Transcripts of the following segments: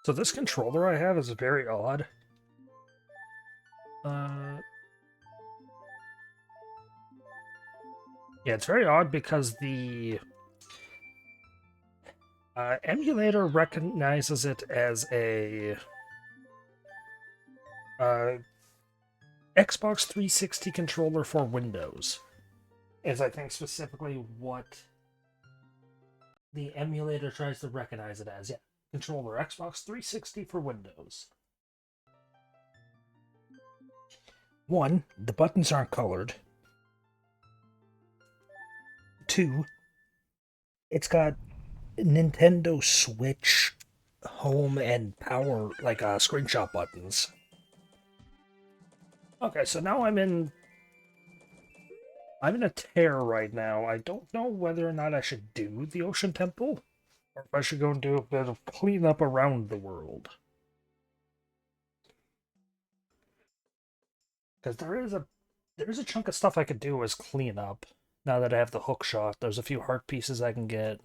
So this controller I have is very odd. Yeah, it's very odd because the emulator recognizes it as a Xbox 360 controller for Windows. Is I think specifically what the emulator tries to recognize it as. Yeah, controller Xbox 360 for Windows. One, the buttons aren't colored. Two, it's got Nintendo Switch home and power screenshot buttons. Okay, so now I'm in a tear right now. I don't know whether or not I should do the Ocean Temple, or if I should go and do a bit of cleanup around the world. Because there is a chunk of stuff I could do as clean up. Now that I have the hook shot, there's a few heart pieces I can get.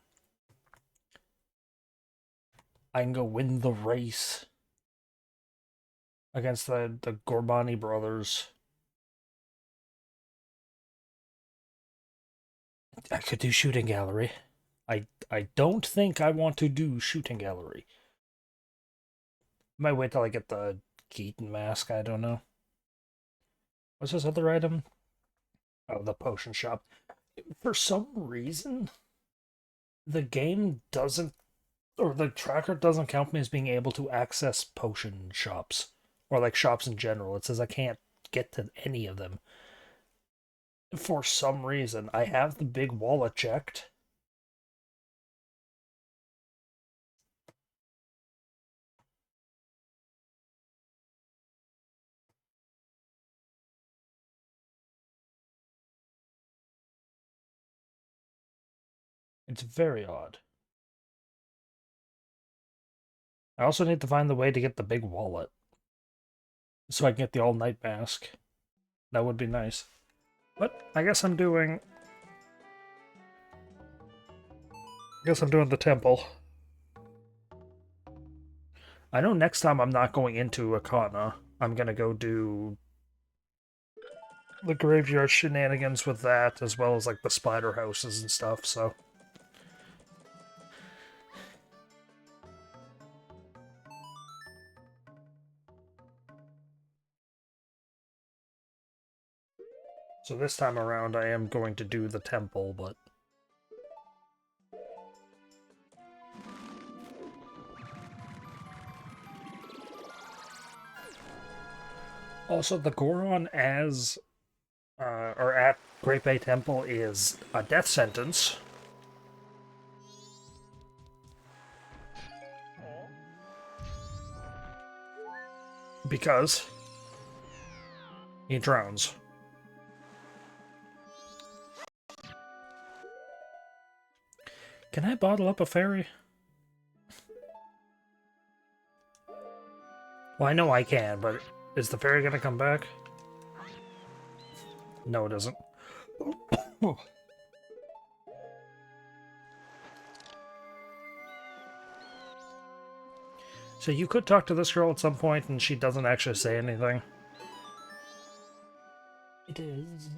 I can go win the race against the Gorbani brothers. I could do shooting gallery. I don't think I want to do shooting gallery. Might wait till I get the Keaton mask, I don't know. What's this other item? Oh, the potion shop. For some reason, the game doesn't, or the tracker doesn't count me as being able to access potion shops, or like shops in general. It says I can't get to any of them. For some reason, I have the big wallet checked. It's very odd. I also need to find the way to get the big wallet, so I can get the all-night mask. That would be nice. But I guess I'm doing the temple. I know next time I'm not going into Akana. I'm gonna go do the graveyard shenanigans with that, as well as like the spider houses and stuff, so. So this time around I am going to do the temple, but... Also, the Goron or at Great Bay Temple is a death sentence. Because he drowns. Can I bottle up a fairy? Well, I know I can, but is the fairy gonna come back? No, it isn't. So you could talk to this girl at some point and she doesn't actually say anything. It is.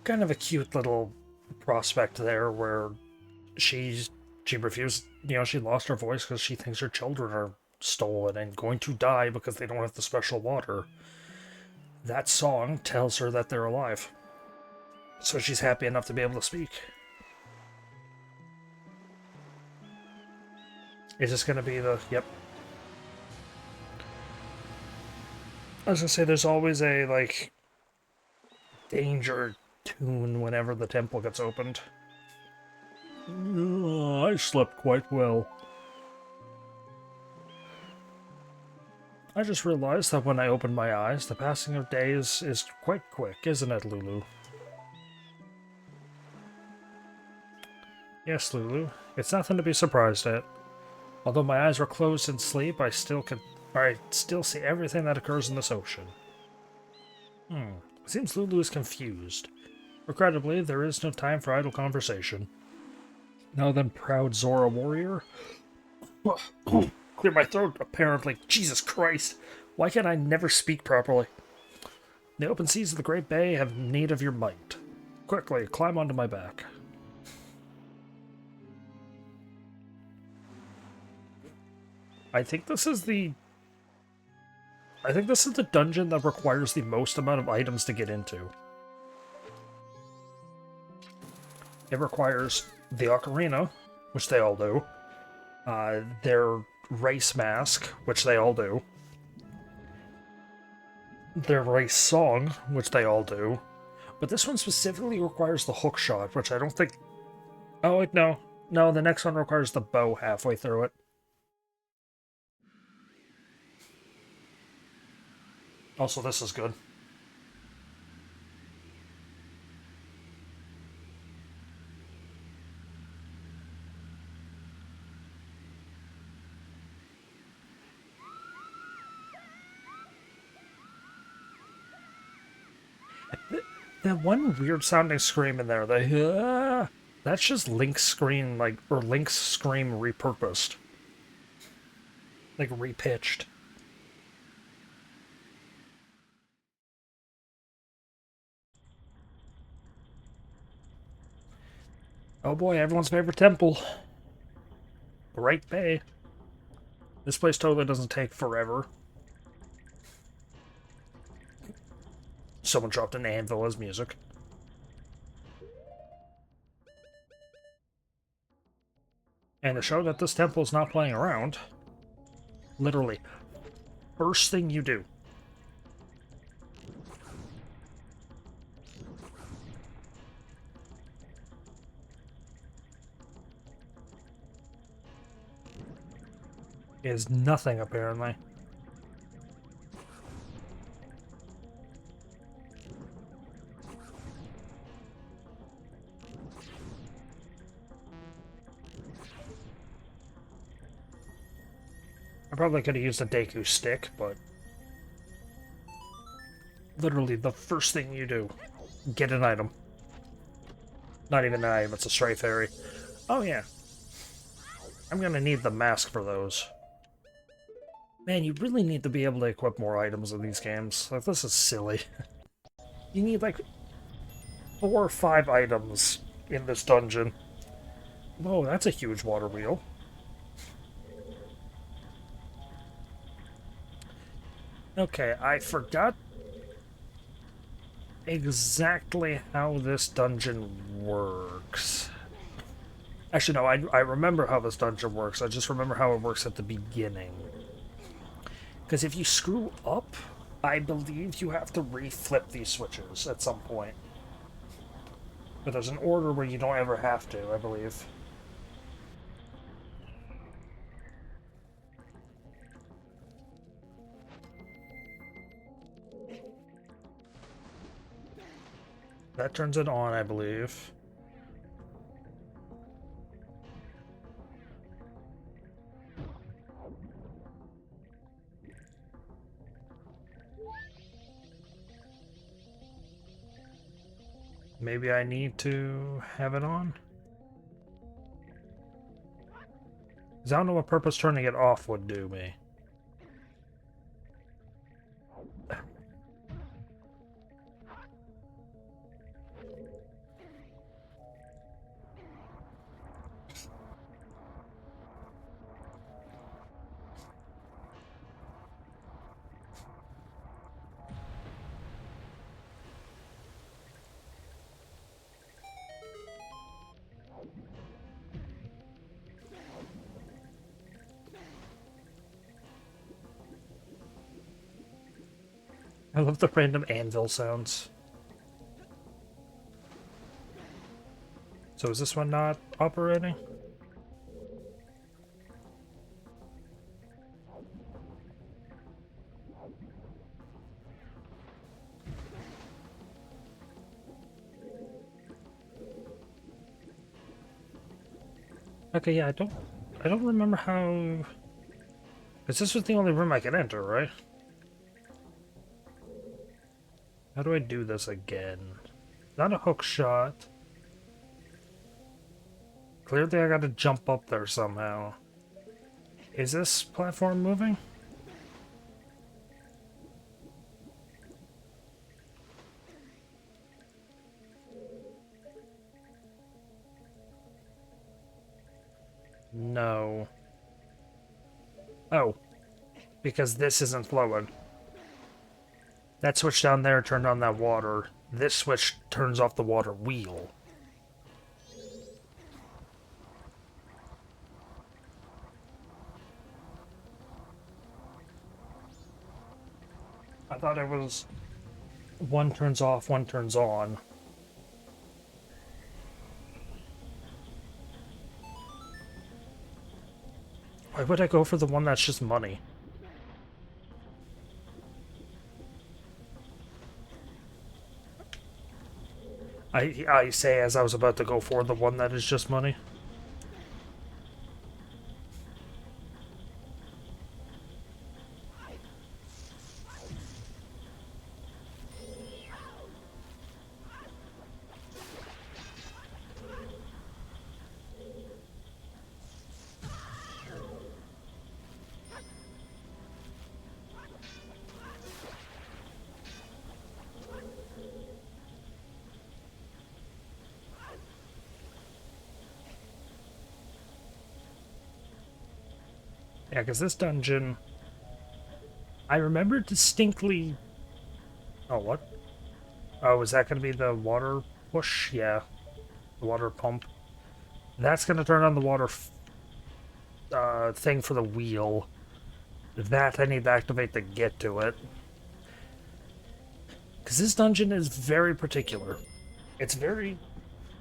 Kind of a cute little prospect there where she refused, she lost her voice because she thinks her children are stolen and going to die because they don't have the special water. That song tells her that they're alive. So she's happy enough to be able to speak. Is this gonna be the... Yep. I was gonna say, there's always a, danger tune whenever the temple gets opened. I slept quite well. I just realized that when I open my eyes, the passing of days is quite quick, isn't it, Lulu? Yes, Lulu. It's nothing to be surprised at. Although my eyes were closed in sleep, I still see everything that occurs in this ocean. Seems Lulu is confused. Regrettably, there is no time for idle conversation. Now then, proud Zora warrior. Clear my throat, apparently. Jesus Christ! Why can't I never speak properly? The open seas of the Great Bay have need of your might. Quickly, climb onto my back. I think this is the dungeon that requires the most amount of items to get into. It requires the ocarina, which they all do. Their race mask, which they all do. Their race song, which they all do. But this one specifically requires the hook shot, which I don't think... Oh, wait, no. No, the next one requires the bow halfway through it. Also, this is good. That one weird sounding scream in there, that's just Link's scream, Link's scream repurposed. Like, repitched. Oh boy, everyone's favorite temple. Great Bay. This place totally doesn't take forever. Someone dropped an anvil as music. And to show that this temple is not playing around, literally, first thing you do. Is nothing, apparently. I probably could have used a Deku stick, but... Literally, the first thing you do, get an item. Not even an item, it's a stray fairy. Oh yeah. I'm gonna need the mask for those. Man, you really need to be able to equip more items in these games. Like, this is silly. You need, like, 4 or 5 items in this dungeon. Whoa, that's a huge water wheel. Okay, I forgot exactly how this dungeon works. Actually, no, I remember how this dungeon works. I just remember how it works at the beginning. Because if you screw up, I believe you have to re-flip these switches at some point. But there's an order where you don't ever have to, I believe. That turns it on, I believe. Maybe I need to have it on? Because I don't know what purpose turning it off would do me. I love the random anvil sounds. So is this one not operating? Okay, yeah, I don't remember how... Because this was the only room I could enter, right? How do I do this again? Not a hook shot. Clearly I gotta jump up there somehow. Is this platform moving? No. Oh. Because this isn't flowing. That switch down there turned on that water. This switch turns off the water wheel. I thought it was one turns off, one turns on. Why would I go for the one that's just money? I say as I was about to go for the one that is just money. Yeah, because this dungeon... I remember distinctly... Oh, what? Oh, is that going to be the water push? Yeah. The water pump. That's going to turn on the water thing for the wheel. That I need to activate to get to it. Because this dungeon is very particular. It's very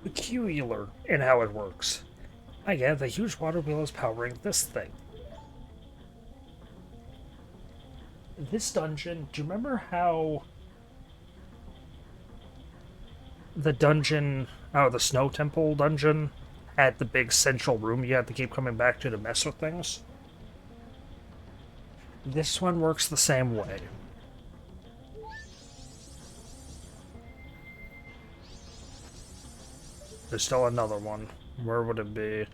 peculiar in how it works. I get the huge water wheel is powering this thing. This dungeon, do you remember how the dungeon, oh, the Snow Temple dungeon had the big central room you had to keep coming back to mess with things? This one works the same way. There's still another one. Where would it be?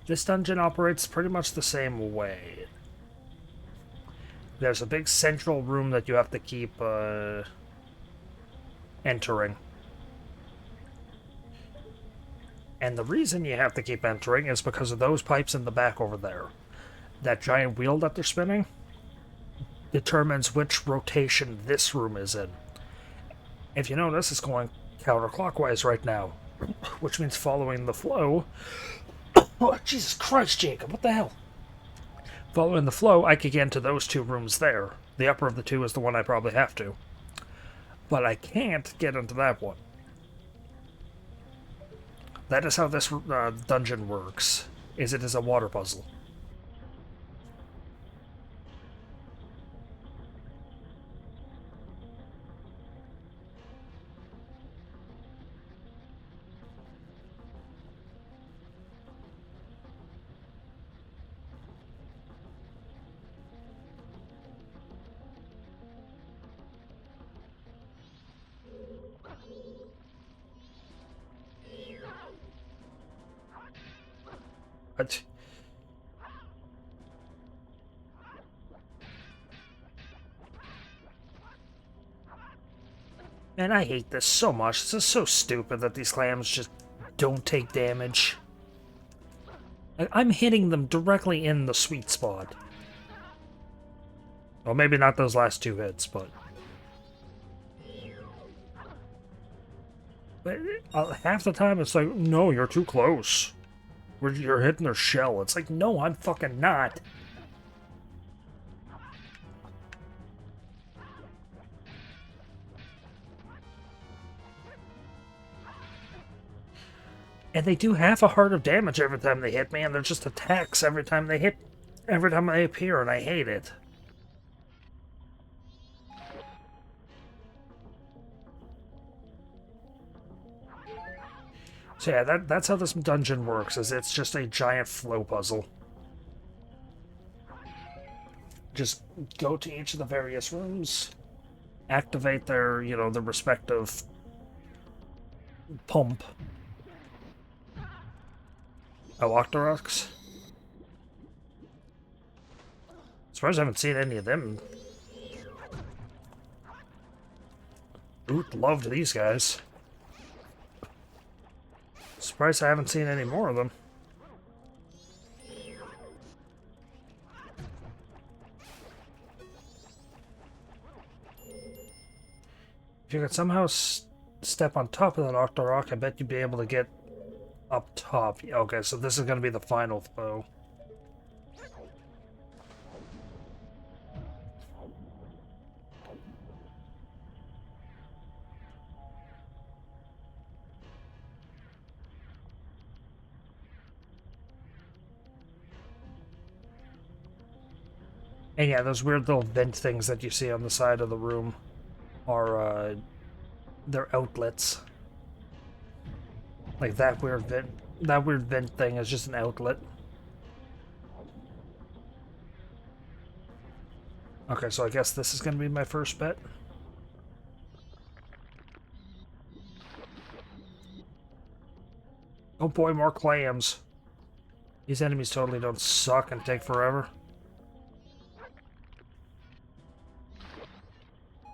This dungeon operates pretty much the same way. There's a big central room that you have to keep entering. And the reason you have to keep entering is because of those pipes in the back over there. That giant wheel that they're spinning determines which rotation this room is in. If you notice, it's going counterclockwise right now, which means following the flow. Oh, Jesus Christ, Jacob, what the hell? Following the flow, I could get into those two rooms there. The upper of the two is the one I probably have to. But I can't get into that one. That is how this dungeon works, is it is a water puzzle. But man, I hate this so much. This is so stupid that these clams just don't take damage. I'm hitting them directly in the sweet spot. Well, maybe not those last two hits, but half the time it's like, no, you're too close. You're hitting their shell. It's like, no, I'm fucking not. And they do half a heart of damage every time they hit me, and they're just attacks every time they hit, every time they appear, and I hate it. So yeah, that's how this dungeon works, is it's just a giant flow puzzle. Just go to each of the various rooms, activate their, the respective pump. Oh, Octoroks? Surprised I haven't seen any of them. Oot loved these guys. Surprised I haven't seen any more of them. If you could somehow step on top of that Octorok, I bet you'd be able to get up top. Okay, so this is going to be the final foe. And yeah, those weird little vent things that you see on the side of the room are, they're outlets. Like that weird vent thing is just an outlet. Okay, so I guess this is going to be my first bet. Oh boy, more clams. These enemies totally don't suck and take forever.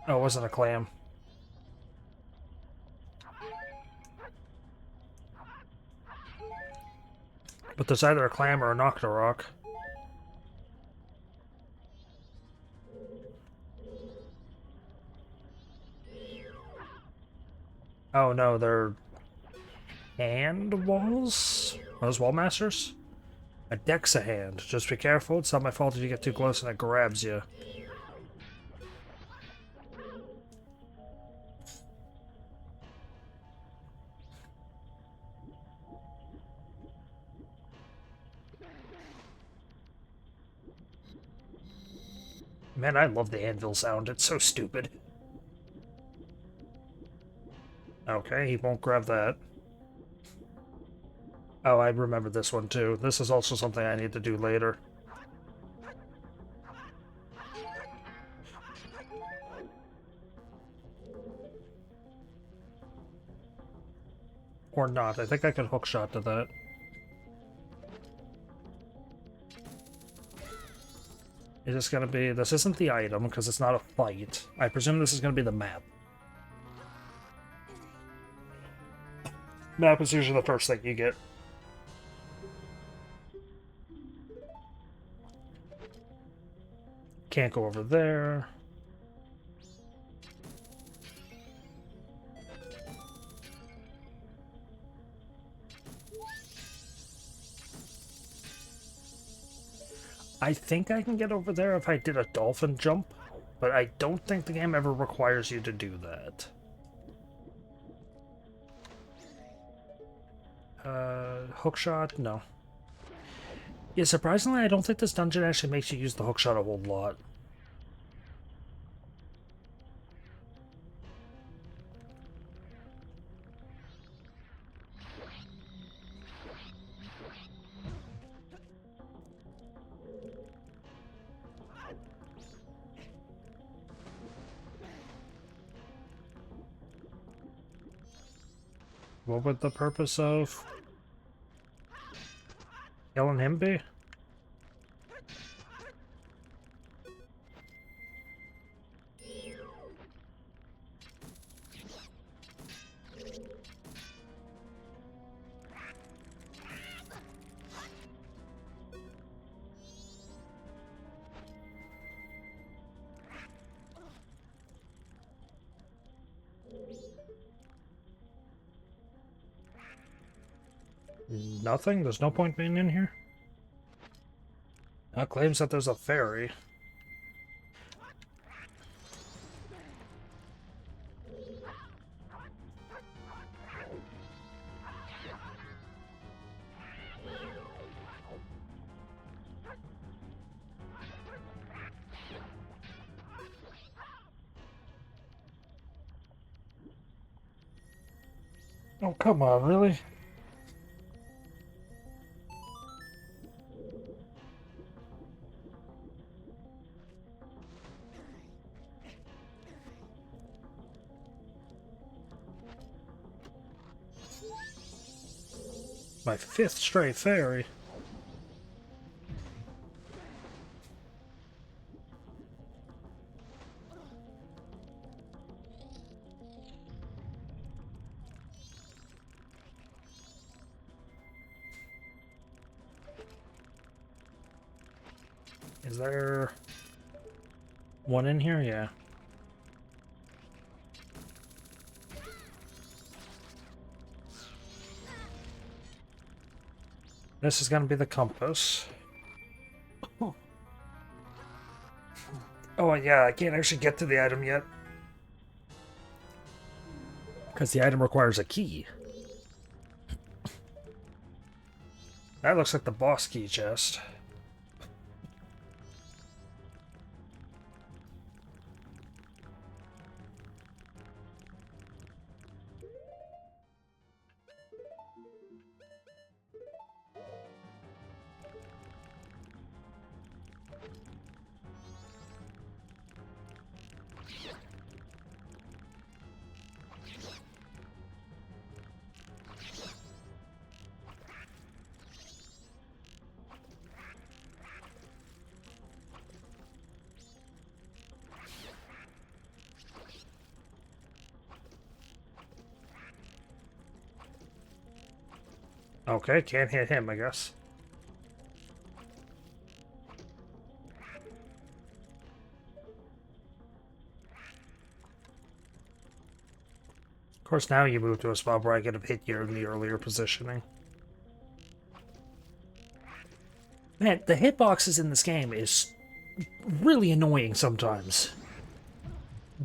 Oh, it wasn't a clam. But there's either a clam or a Octorok. Oh no, they're hand walls? Are those wall masters? A Dexa hand. Just be careful, it's not my fault if you get too close and it grabs you. Man, I love the anvil sound, it's so stupid. Okay, he won't grab that. Oh, I remember this one too. This is also something I need to do later. Or not. I think I could hookshot to that. Is this gonna be... This isn't the item, because it's not a fight. I presume this is gonna be the map. Map is usually the first thing you get. Can't go over there. I think I can get over there if I did a dolphin jump, but I don't think the game ever requires you to do that. Hookshot? No. Yeah, surprisingly, I don't think this dungeon actually makes you use the hookshot a whole lot. What would the purpose of killing him be? Nothing? There's no point being in here? Claims that there's a ferry. Oh, come on, really? My fifth straight fairy. Is there one in here? Yeah. This is gonna be the compass. Oh, yeah, I can't actually get to the item yet. Because the item requires a key. That looks like the boss key chest. Okay, can't hit him, I guess. Of course, now you move to a spot where I could have hit you in the earlier positioning. Man, the hitboxes in this game is really annoying sometimes.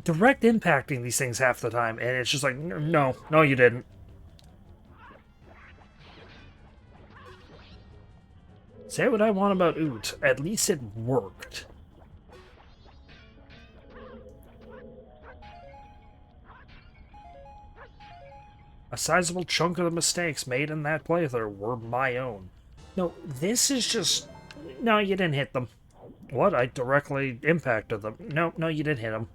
Direct impacting these things half the time, and it's just like, no, no, you didn't. Say what I want about Oot, at least it worked. A sizable chunk of the mistakes made in that playthrough were my own. No, this is just... No, you didn't hit them. What? I directly impacted them. No, no, you didn't hit them.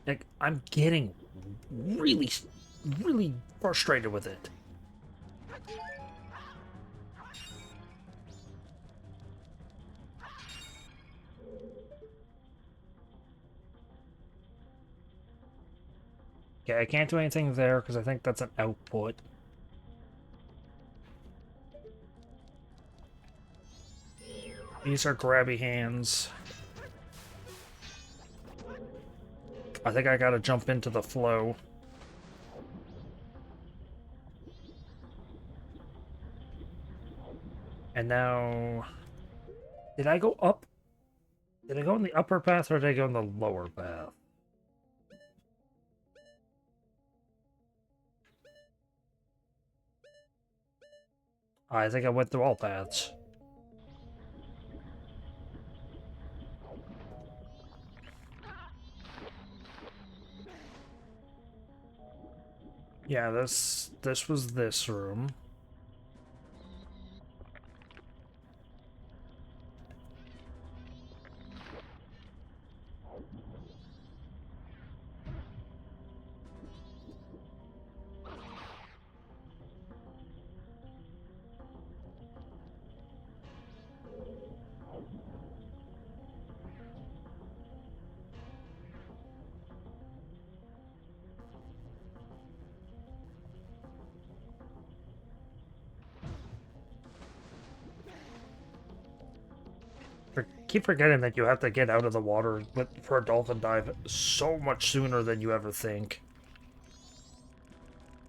Like, I'm getting really, really frustrated with it. Okay, I can't do anything there because I think that's an output. These are grabby hands. I think I gotta jump into the flow. And now... Did I go up? Did I go in the upper path or did I go in the lower path? I think I went through all paths. Yeah, this was this room. Keep forgetting that you have to get out of the water for a dolphin dive so much sooner than you ever think.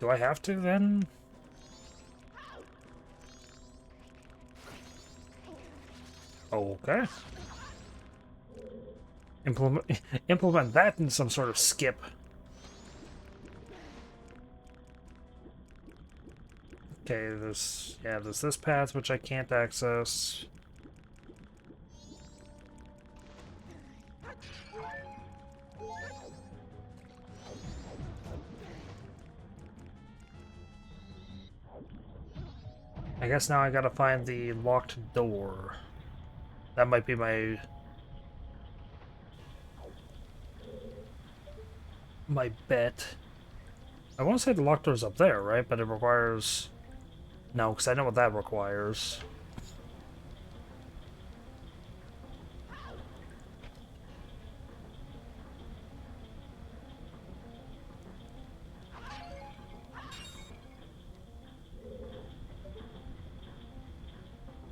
Do I have to then? Okay. Implement that in some sort of skip. Okay, there's this path which I can't access. I guess now I gotta find the locked door. That might be my bet. I want to say the locked door's up there, right? But it requires... No, because I know what that requires.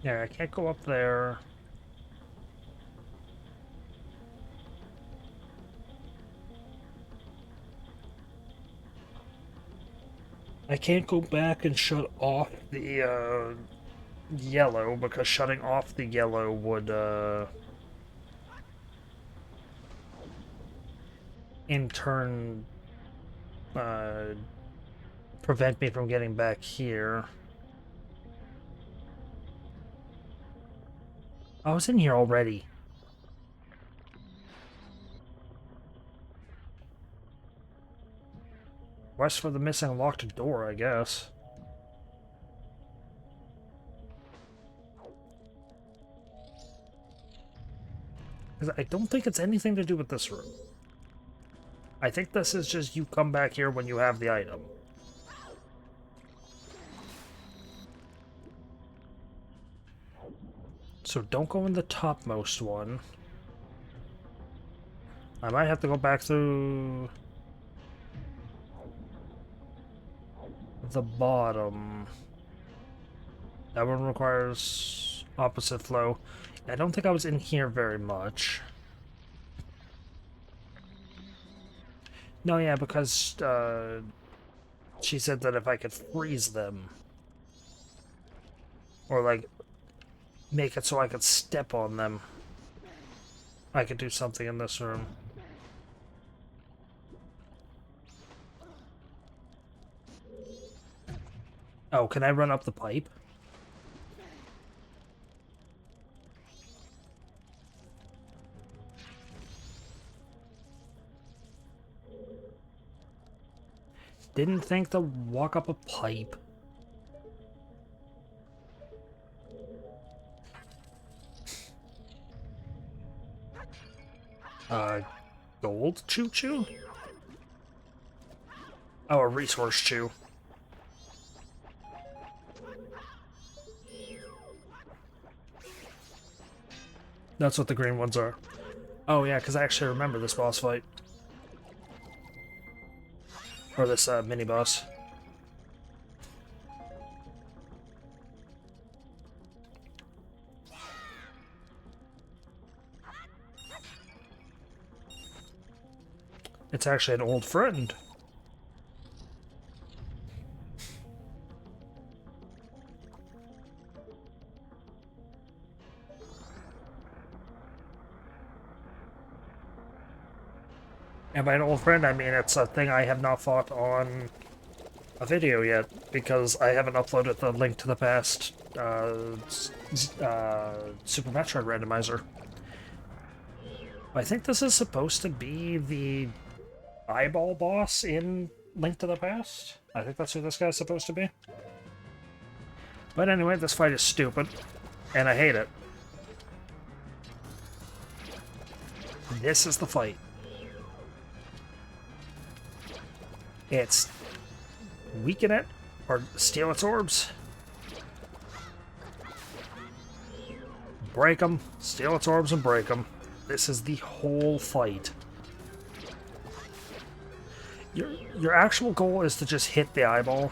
Yeah, I can't go up there. I can't go back and shut off the yellow, because shutting off the yellow would in turn uh, prevent me from getting back here. I was in here already. Quest for the missing locked door, I guess. Because I don't think it's anything to do with this room. I think this is just you come back here when you have the item. So don't go in the topmost one. I might have to go back through the bottom. That one requires opposite flow. I don't think I was in here very much. No, yeah, because she said that if I could freeze them, or like make it so I could step on them, I could do something in this room. Oh, can I run up the pipe? Didn't think to walk up a pipe. Gold choo-choo? Oh, a resource chew. That's what the green ones are. Oh yeah, because I actually remember this boss fight. Or this mini-boss. It's actually an old friend. And by an old friend, I mean it's a thing I have not fought on a video yet, because I haven't uploaded the Link to the Past Super Metroid randomizer. I think this is supposed to be the eyeball boss in Link to the Past. I think that's who this guy's supposed to be. But anyway, this fight is stupid, and I hate it. This is the fight. It's weaken it, or steal its orbs. Break them, steal its orbs, and break them. This is the whole fight. Your actual goal is to just hit the eyeball.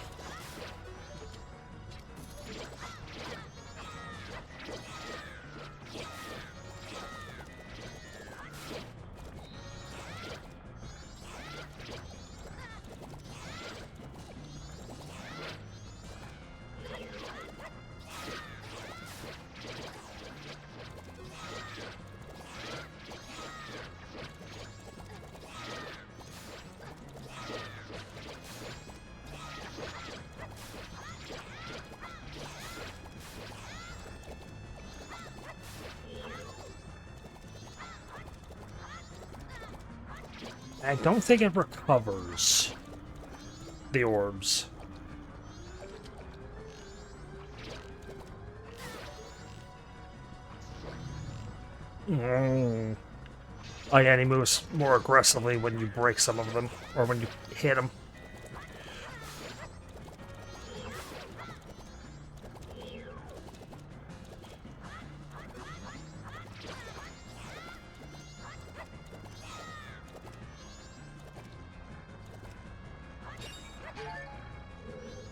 I don't think it recovers the orbs. Mm. Oh yeah, and he moves more aggressively when you break some of them, or when you hit him.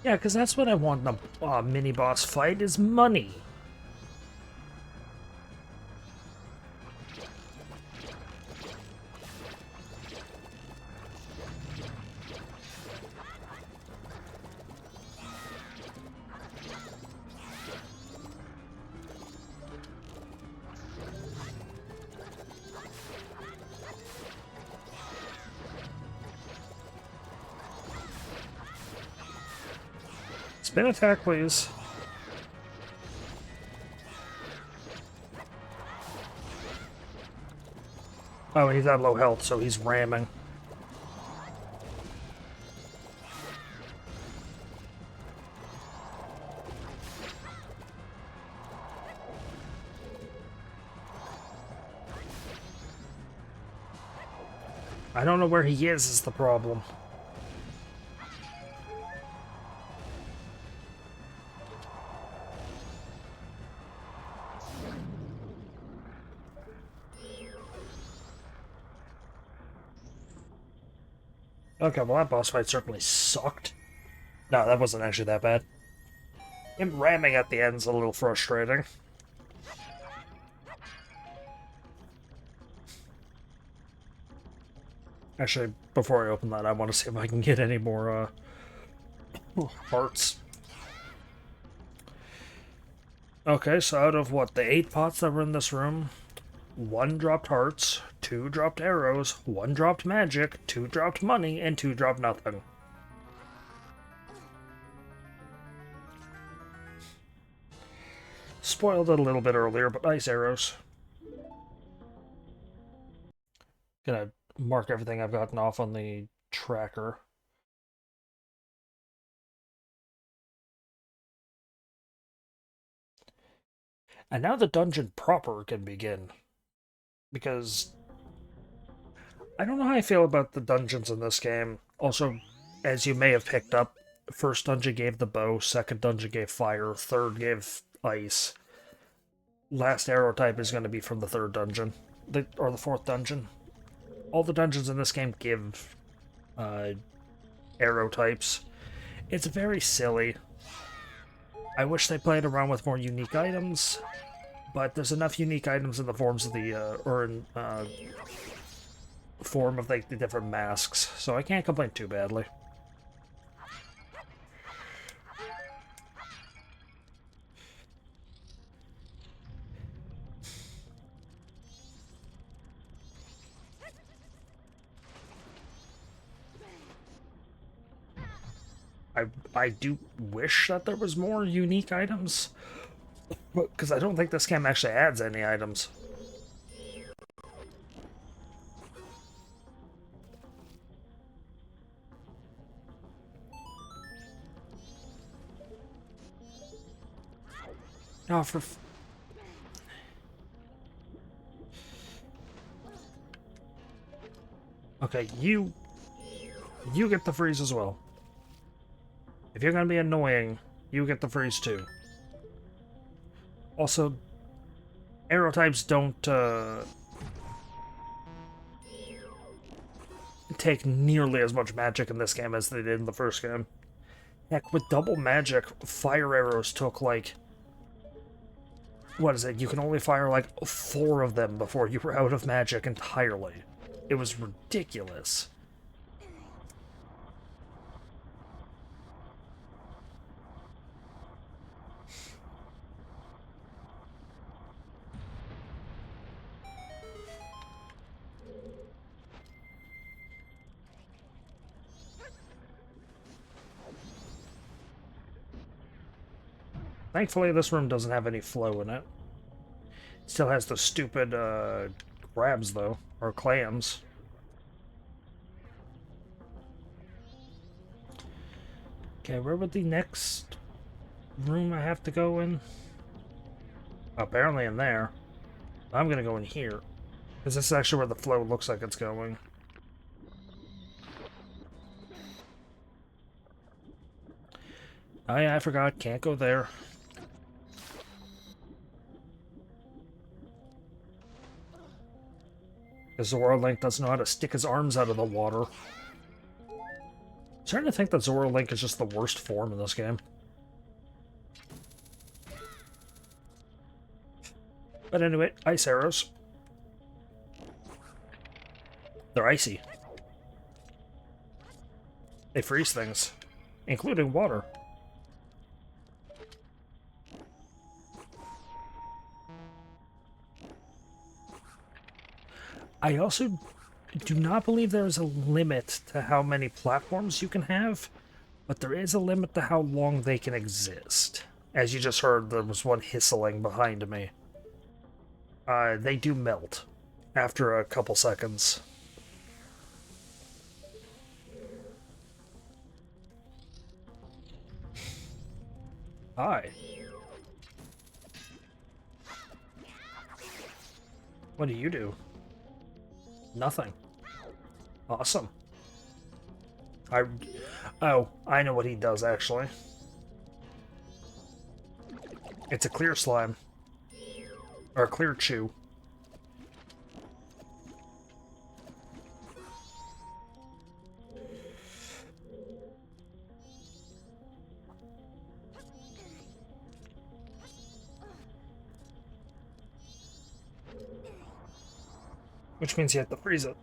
Yeah, because that's what I want in a mini-boss fight, is money. Spin attack, please. Oh, and he's at low health, so he's ramming. I don't know where he is the problem. Okay, well that boss fight certainly sucked. No, that wasn't actually that bad. Him ramming at the end's a little frustrating. Actually, before I open that, I want to see if I can get any more, hearts. Okay, so out of, what, the 8 pots that were in this room, 1 dropped hearts, 2 dropped arrows, 1 dropped magic, 2 dropped money, and 2 dropped nothing. Spoiled it a little bit earlier, but nice arrows. Gonna mark everything I've gotten off on the tracker. And now the dungeon proper can begin. Because I don't know how I feel about the dungeons in this game. Also, as you may have picked up, first dungeon gave the bow, second dungeon gave fire, third gave ice. Last arrow type is going to be from the third dungeon, or the fourth dungeon. All the dungeons in this game give arrow types. It's very silly. I wish they played around with more unique items, but there's enough unique items in the forms of form of like the different masks, so I can't complain too badly. I do wish that there was more unique items, because I don't think this game actually adds any items. Oh, okay, you get the freeze as well. If you're gonna be annoying, you get the freeze too. Also, arrow types don't take nearly as much magic in this game as they did in the first game. Heck, with double magic, fire arrows took like... What is it? You can only fire like 4 of them before you were out of magic entirely. It was ridiculous. Thankfully, this room doesn't have any flow in it. It still has the stupid crabs, though, or clams. Okay, where would the next room I have to go in? Apparently in there. I'm gonna go in here. Because this is actually where the flow looks like it's going. Oh yeah, I forgot. Can't go there. Because Zora Link doesn't know how to stick his arms out of the water. I'm starting to think that Zora Link is just the worst form in this game. But anyway, ice arrows. They're icy. They freeze things, including water. I also do not believe there is a limit to how many platforms you can have, but there is a limit to how long they can exist. As you just heard, there was one hissling behind me. They do melt after a couple seconds. Hi. What do you do? Nothing. Awesome. Oh, I know what he does, actually. It's a clear slime. Or a clear chew. Which means you have to freeze it.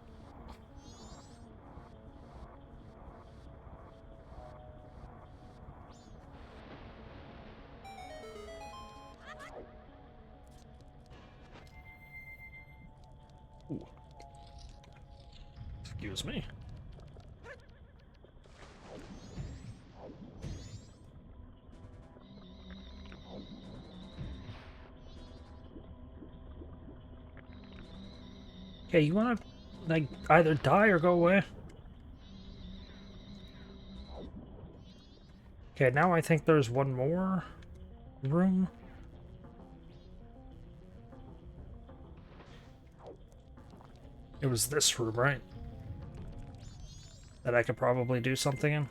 Ooh. Excuse me. Okay, you wanna, like, either die or go away? Okay, now I think there's one more room. It was this room, right? That I could probably do something in.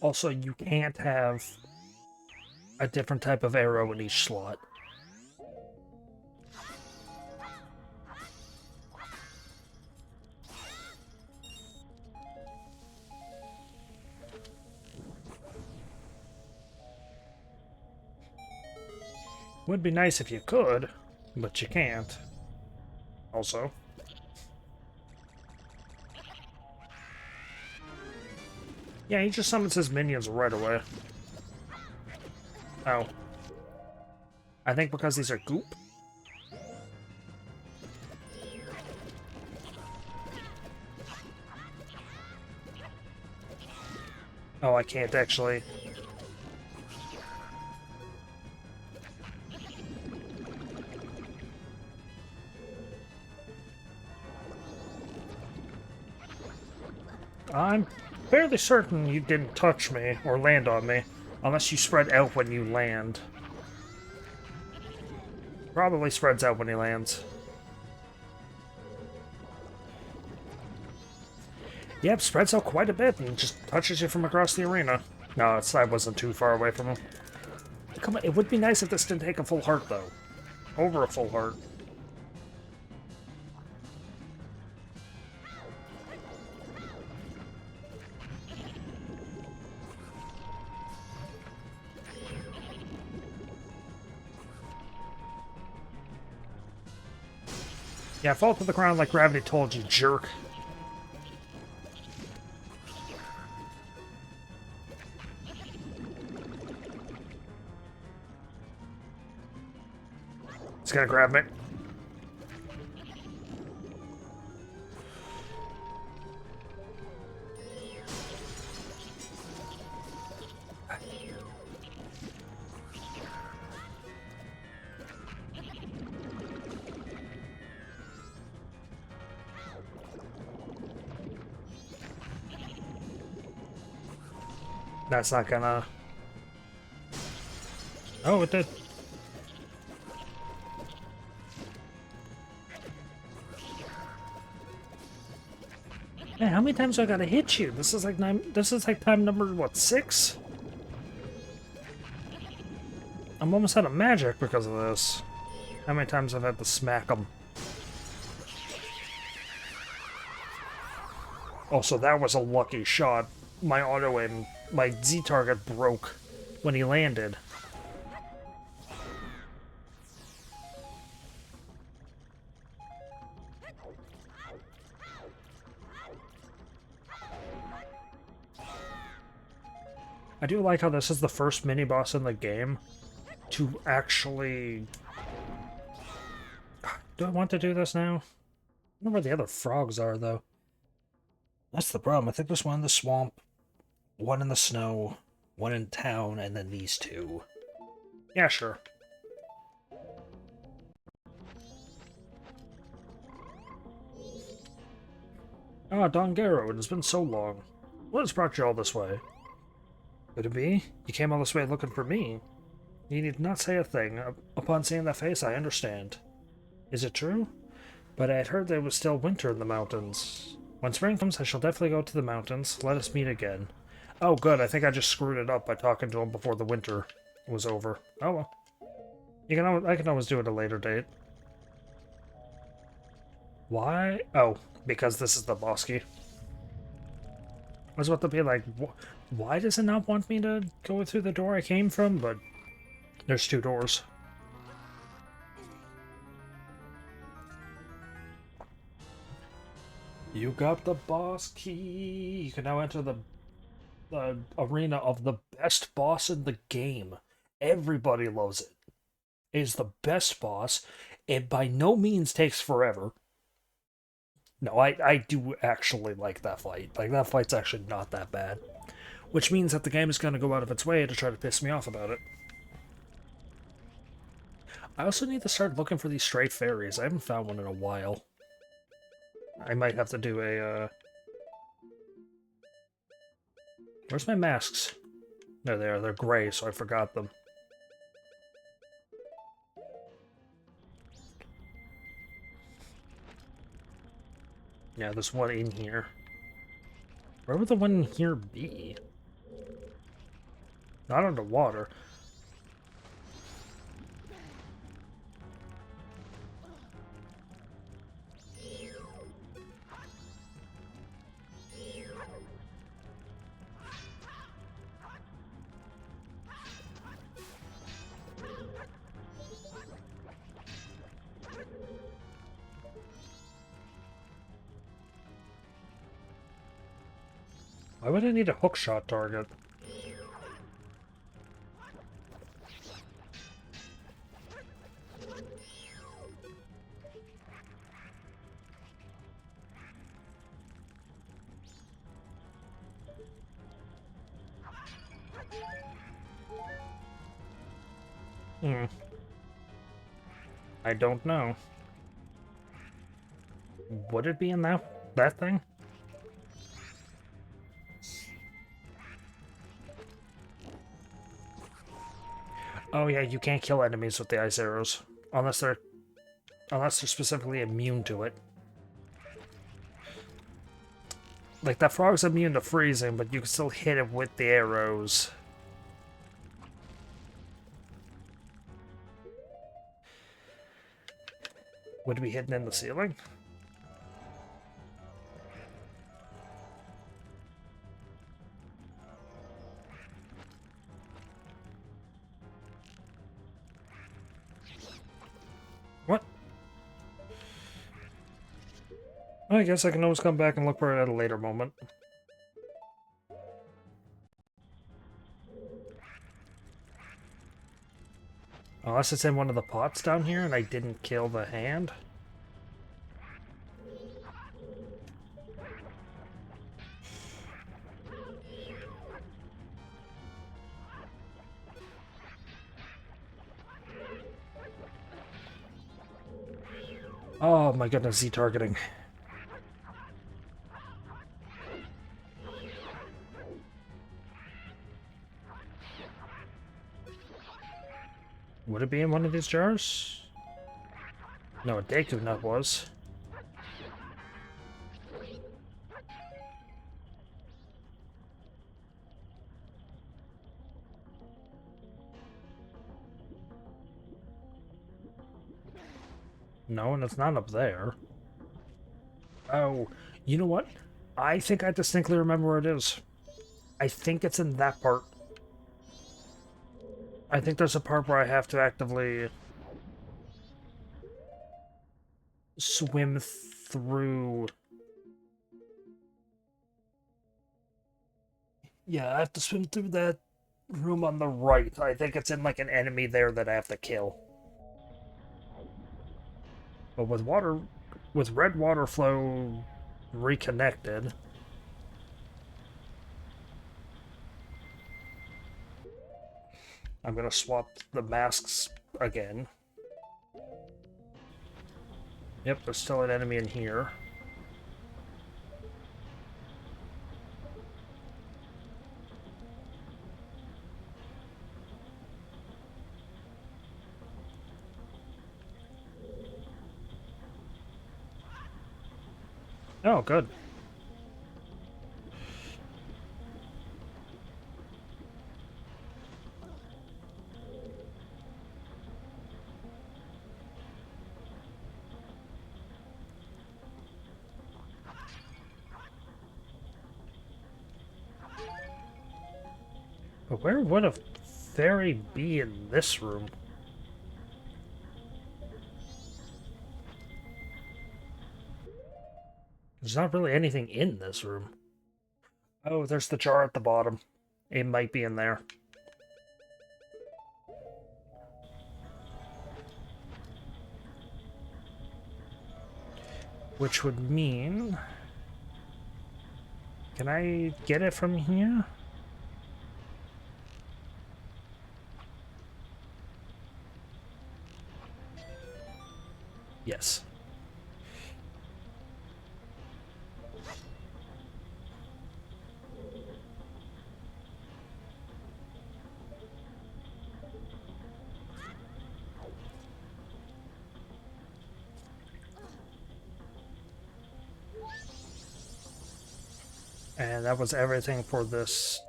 Also, you can't have a different type of arrow in each slot. Would be nice if you could, but you can't. Also. Yeah, he just summons his minions right away. Oh. I think because these are goop? Oh, I can't actually. I'm fairly certain you didn't touch me or land on me, unless you spread out when you land. Probably spreads out when he lands. Yep, spreads out quite a bit and just touches you from across the arena. No, I wasn't too far away from him. Come on, it would be nice if this didn't take a full heart, though. Over a full heart. Yeah, fall to the ground like gravity told you, jerk. He's gonna grab me. That's not gonna... Oh, it did. Man, how many times do I gotta hit you? This is like time number, what, 6? I'm almost out of magic because of this. How many times I've had to smack them. Also, that was a lucky shot. My auto aim, my Z target broke when he landed. I do like how this is the first mini-boss in the game to actually... Do I want to do this now? I don't know where the other frogs are, though. That's the problem. I think there's one in the swamp, one in the snow, one in town, and then these two. Yeah, sure. Ah, Don Garo, it has been so long. What has brought you all this way? Could it be? You came all this way looking for me. You need not say a thing. Upon seeing that face, I understand. Is it true? But I had heard there was still winter in the mountains. When spring comes, I shall definitely go to the mountains. Let us meet again. Oh, good. I think I just screwed it up by talking to him before the winter was over. Oh, well. I can always do it at a later date. Why? Oh, because this is the boss key. I was about to be like, why does it not want me to go through the door I came from? But there's 2 doors. You got the boss key. You can now enter the arena of the best boss in the game. Everybody loves it. It is the best boss. It by no means takes forever. No, I do actually like that fight. Like, that fight's actually not that bad. Which means that the game is going to go out of its way to try to piss me off about it. I also need to start looking for these stray fairies. I haven't found one in a while. I might have to do a, Where's my masks? There they are. They're gray, so I forgot them. Yeah, there's one in here. Where would the one in here be? Not underwater. Why would I need a hookshot target? I don't know. Would it be in that thing? Oh yeah, you can't kill enemies with the ice arrows unless they're specifically immune to it. Like, that frog's immune to freezing, but you can still hit it with the arrows. Would it be hidden in the ceiling? What? I guess I can always come back and look for it at a later moment. Unless it's in one of the pots down here and I didn't kill the hand. Oh my goodness, Z-targeting. Would it be in one of these jars? No, a Deku nut was. No, and it's not up there. Oh, you know what? I think I distinctly remember where it is. I think it's in that part. I think there's a part where I have to actively swim through. Yeah, I have to swim through that room on the right. I think it's in like an enemy there that I have to kill. But with red water flow reconnected, I'm gonna swap the masks again. Yep, there's still an enemy in here. Oh, good. But where would a fairy be in this room? There's not really anything in this room. Oh, there's the jar at the bottom. It might be in there. Which would mean... Can I get it from here? Yes. And that was everything for this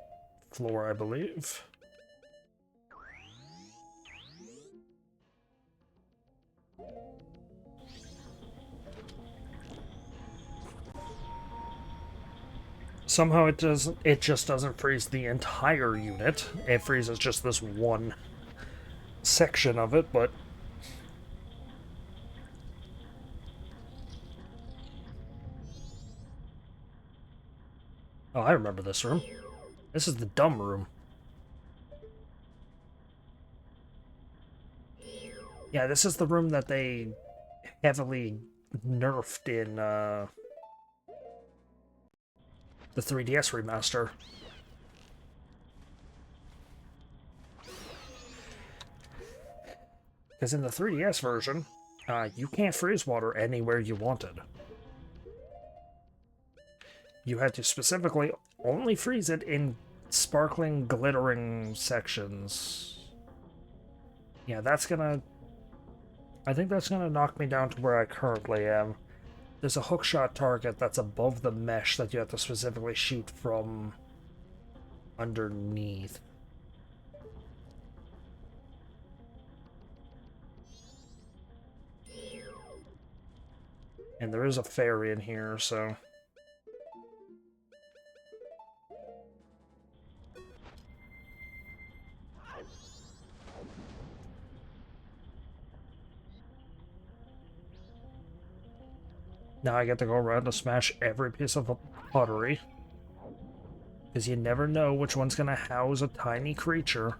floor, I believe. Somehow it just doesn't freeze the entire unit. It freezes just this one section of it, but oh, I remember this room. This is the dumb room. Yeah, this is the room that they heavily nerfed in the 3DS remaster. Because in the 3DS version, you can't freeze water anywhere you wanted. You had to specifically only freeze it in sparkling, glittering sections. Yeah, that's gonna... I think that's gonna knock me down to where I currently am. There's a hookshot target that's above the mesh that you have to specifically shoot from underneath. And there is a fairy in here, so... Now I get to go around to smash every piece of pottery. Because you never know which one's going to house a tiny creature.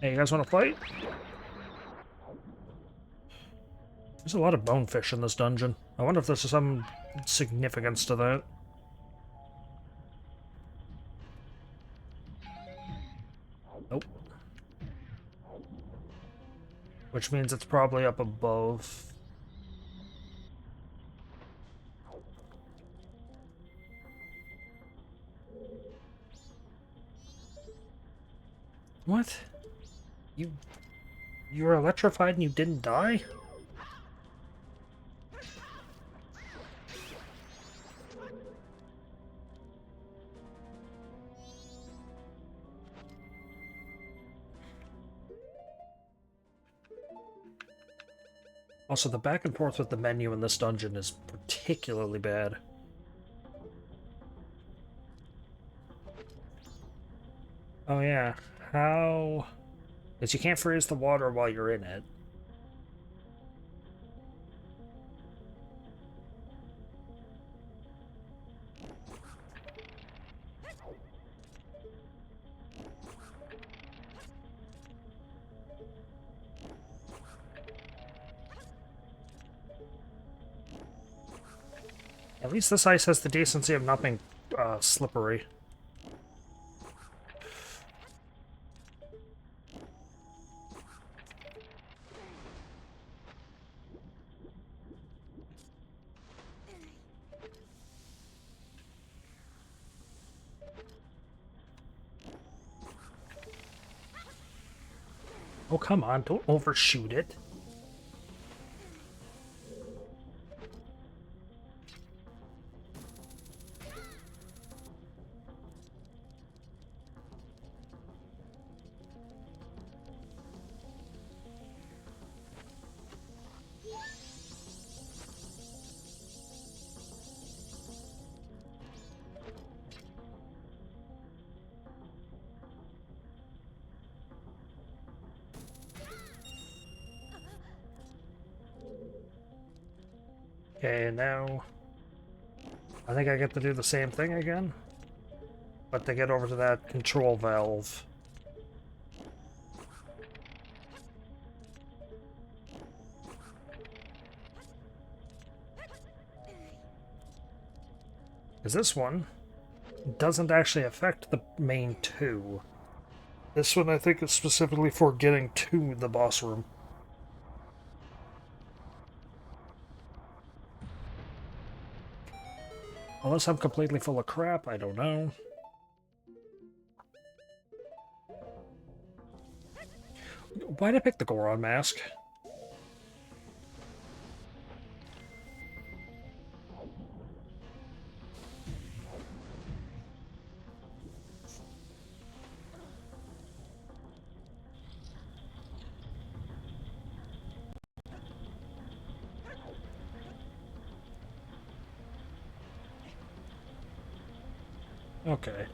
Hey, you guys want to fight? There's a lot of bonefish in this dungeon. I wonder if there's some significance to that. Nope. Which means it's probably up above. What? You were electrified and you didn't die? Also, the back and forth with the menu in this dungeon is particularly bad. Oh yeah, how... Because you can't freeze the water while you're in it. At least this ice has the decency of not being slippery. Oh, come on, don't overshoot it. Okay, now... I think I get to do the same thing again. But to get over to that control valve... Because this one doesn't actually affect the main two. This one I think is specifically for getting to the boss room. Unless I'm completely full of crap, I don't know. Why'd I pick the Goron mask? Okay.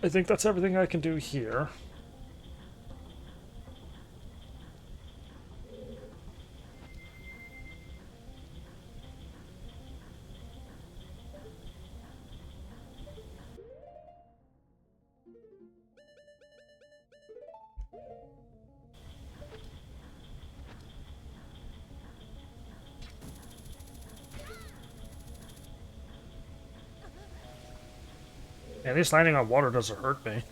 I think that's everything I can do here. At least landing on water doesn't hurt me.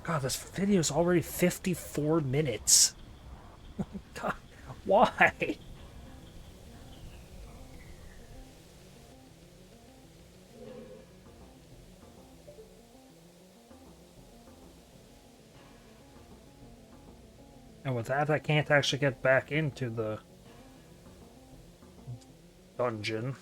God, this video is already 54 minutes. God, why? And with that, I can't actually get back into the dungeon.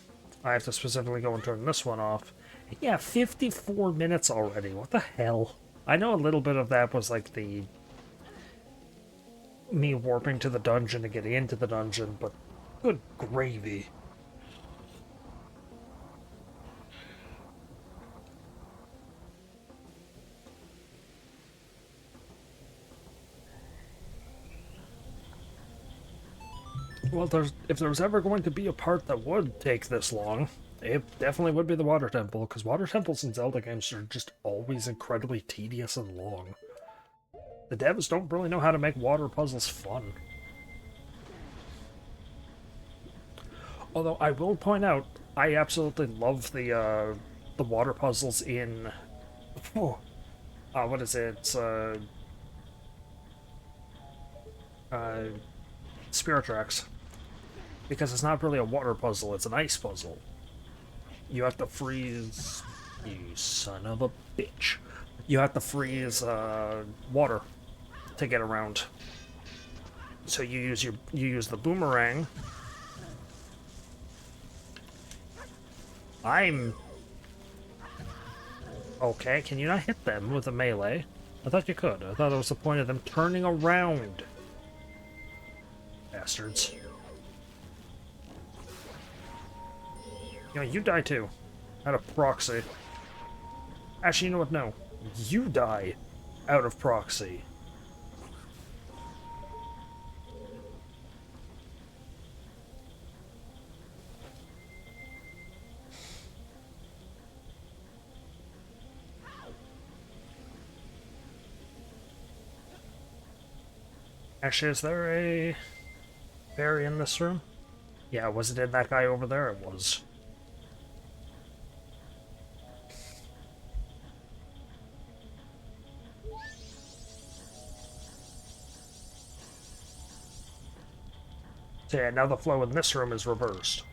I have to specifically go and turn this one off. Yeah, 54 minutes already. What the hell? I know a little bit of that was like the... me warping to the dungeon to get into the dungeon, but good gravy. Well, if there was ever going to be a part that would take this long, it definitely would be the water temple, because water temples in Zelda games are just always incredibly tedious and long. The devs don't really know how to make water puzzles fun. Although I will point out, I absolutely love the water puzzles in... what is it? It's, Spirit Tracks. Because it's not really a water puzzle, it's an ice puzzle. You have to freeze... You son of a bitch. You have to freeze water to get around. So you use the boomerang. I'm... Okay, can you not hit them with a melee? I thought you could. I thought it was the point of them turning around. Bastards. You know, you die too. Out of proxy. Actually, you know what? No. You die out of proxy. Actually, is there a berry in this room? Yeah, was it in that guy over there? It was. So yeah, now the flow in this room is reversed.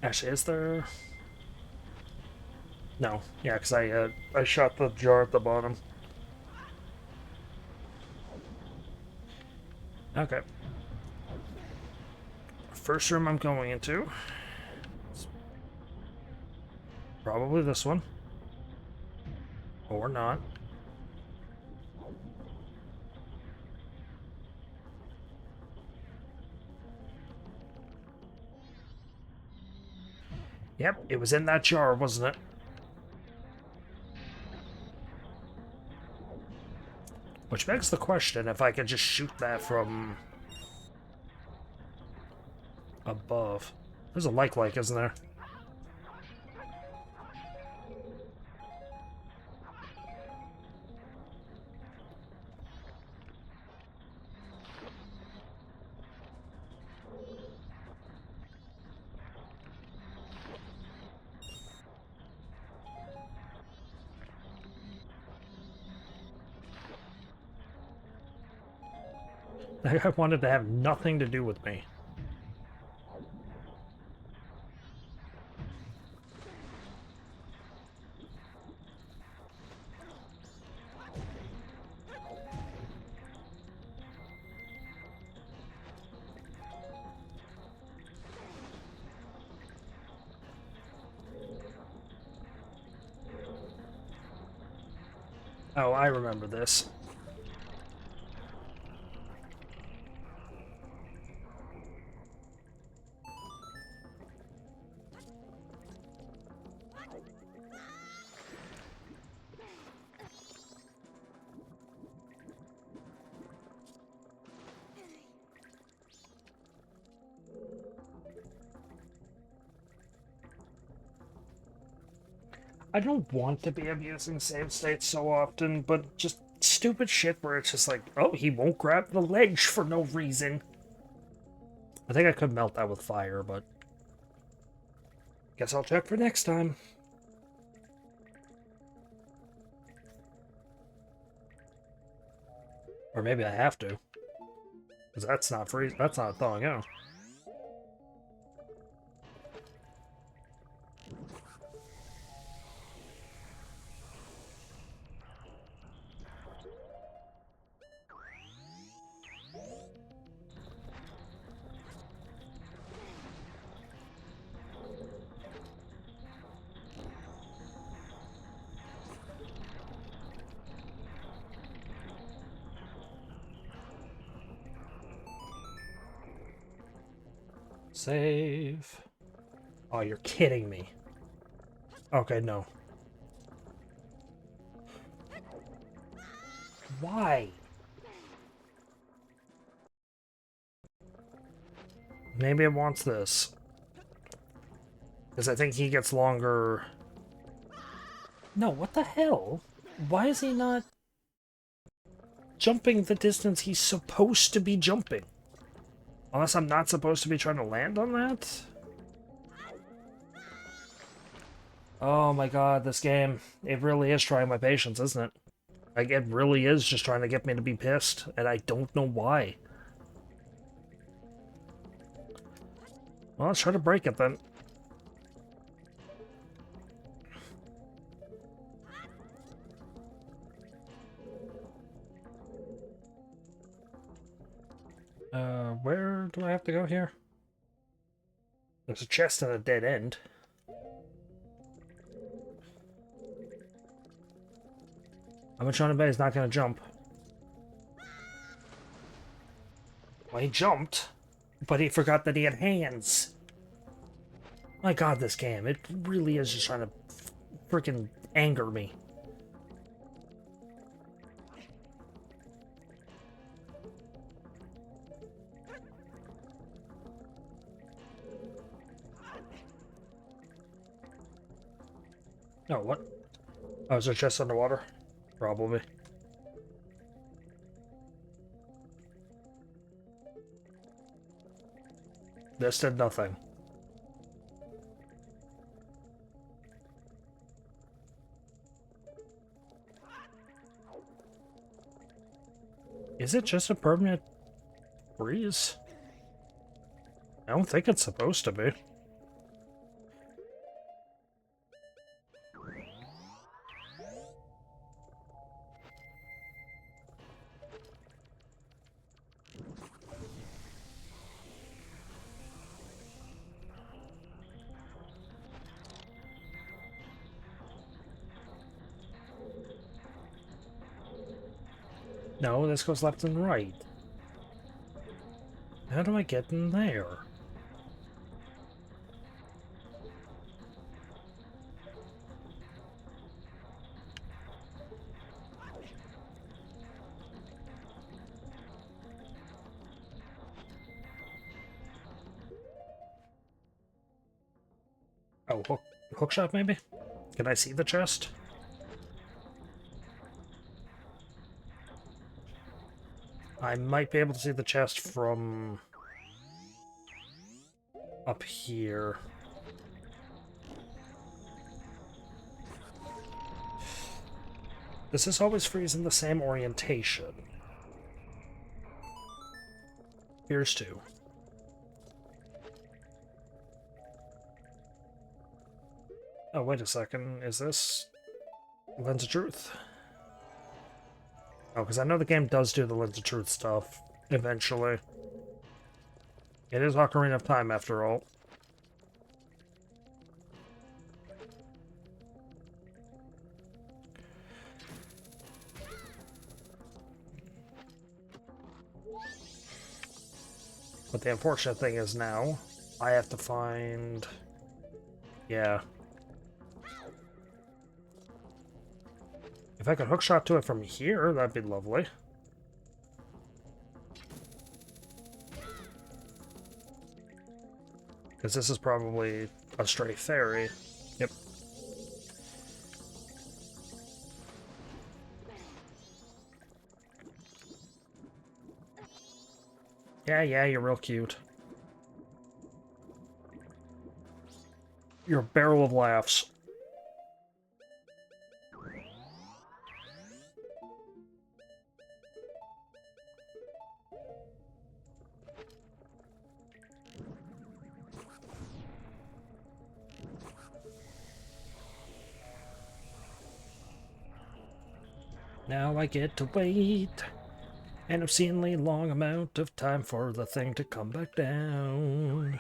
Actually, is there... No. Yeah, because I shot the jar at the bottom. Okay. First room I'm going into. Probably this one. Or not. Yep, it was in that jar, wasn't it? Which begs the question if I could just shoot that from above. There's a like, isn't there? That guy wanted to have nothing to do with me. Oh, I remember this. I don't want to be abusing save states so often, but just stupid shit where it's just like, oh, he won't grab the ledge for no reason. I think I could melt that with fire, but guess I'll check for next time. Or maybe I have to. Because that's not free. That's not thawing out. Save. Oh, you're kidding me. Okay, no. Why? Maybe it wants this. Because I think he gets longer... No, what the hell? Why is he not jumping the distance he's supposed to be jumping? Unless I'm not supposed to be trying to land on that? Oh my god, this game. It really is trying my patience, isn't it? Like, it really is just trying to get me to be pissed, and I don't know why. Well, let's try to break it then. Where do I have to go here? There's a chest at a dead end. I'm not sure anybody's not gonna jump. Well, he jumped, but he forgot that he had hands. My god, this game, it really is just trying to freaking anger me. Oh, what? Oh, is there a chest underwater? Probably. This did nothing. Is it just a permanent freeze? I don't think it's supposed to be. No, this goes left and right. How do I get in there? Oh, hookshot maybe? Can I see the chest? I might be able to see the chest from up here. Does this always freeze in the same orientation? Here's two. Oh, wait a second. Is this Lens of Truth? Oh, because I know the game does do the Lens of Truth stuff eventually. It is Ocarina of Time, after all. But the unfortunate thing is now, I have to find... Yeah. If I could hookshot to it from here, that'd be lovely. Because this is probably a stray fairy. Yep. Yeah, you're real cute. You're a barrel of laughs. Now I get to wait an obscenely long amount of time for the thing to come back down.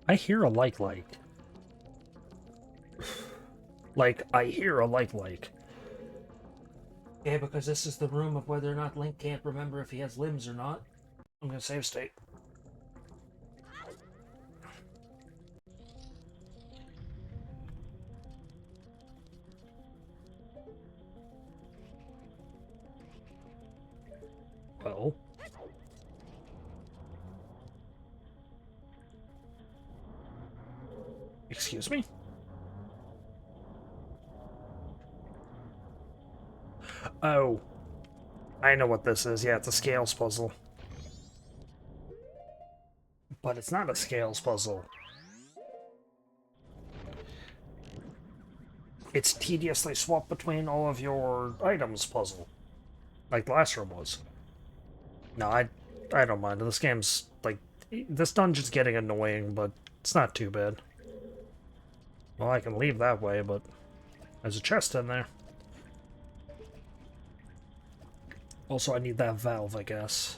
I hear a like. Like, I hear a like. Yeah, because this is the room of whether or not Link can't remember if he has limbs or not. I'm gonna save state. Well, Excuse me? Oh, I know what this is. Yeah, it's a scales puzzle. But it's not a scales puzzle. It's tediously swap between all of your items puzzle. Like the last room was. No, I don't mind. This game's, like, this dungeon's getting annoying, but it's not too bad. Well, I can leave that way, but there's a chest in there. Also, I need that valve, I guess.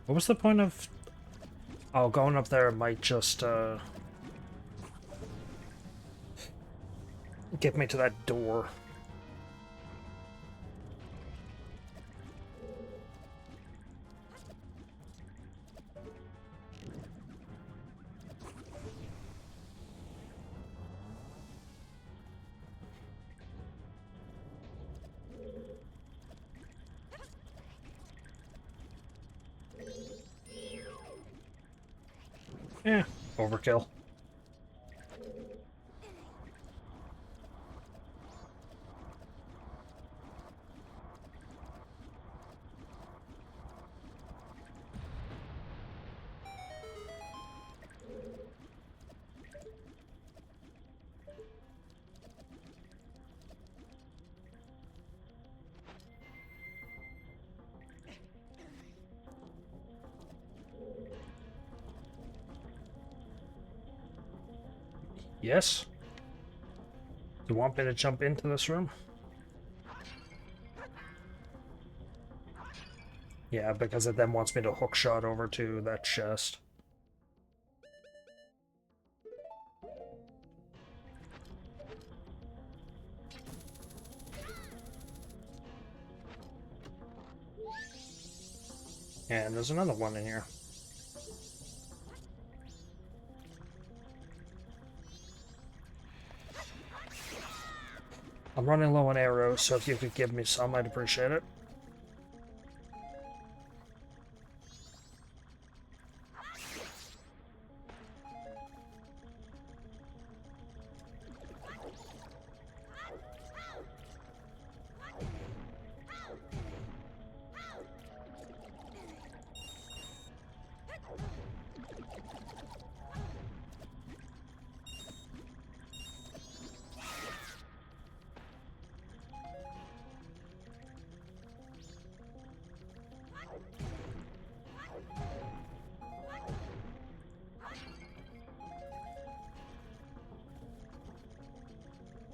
What was the point of... Oh, going up there might just, get me to that door. Eh, overkill. Yes? You want me to jump into this room? Yeah, because it then wants me to hookshot over to that chest. And there's another one in here. I'm running low on arrows, so if you could give me some, I'd appreciate it.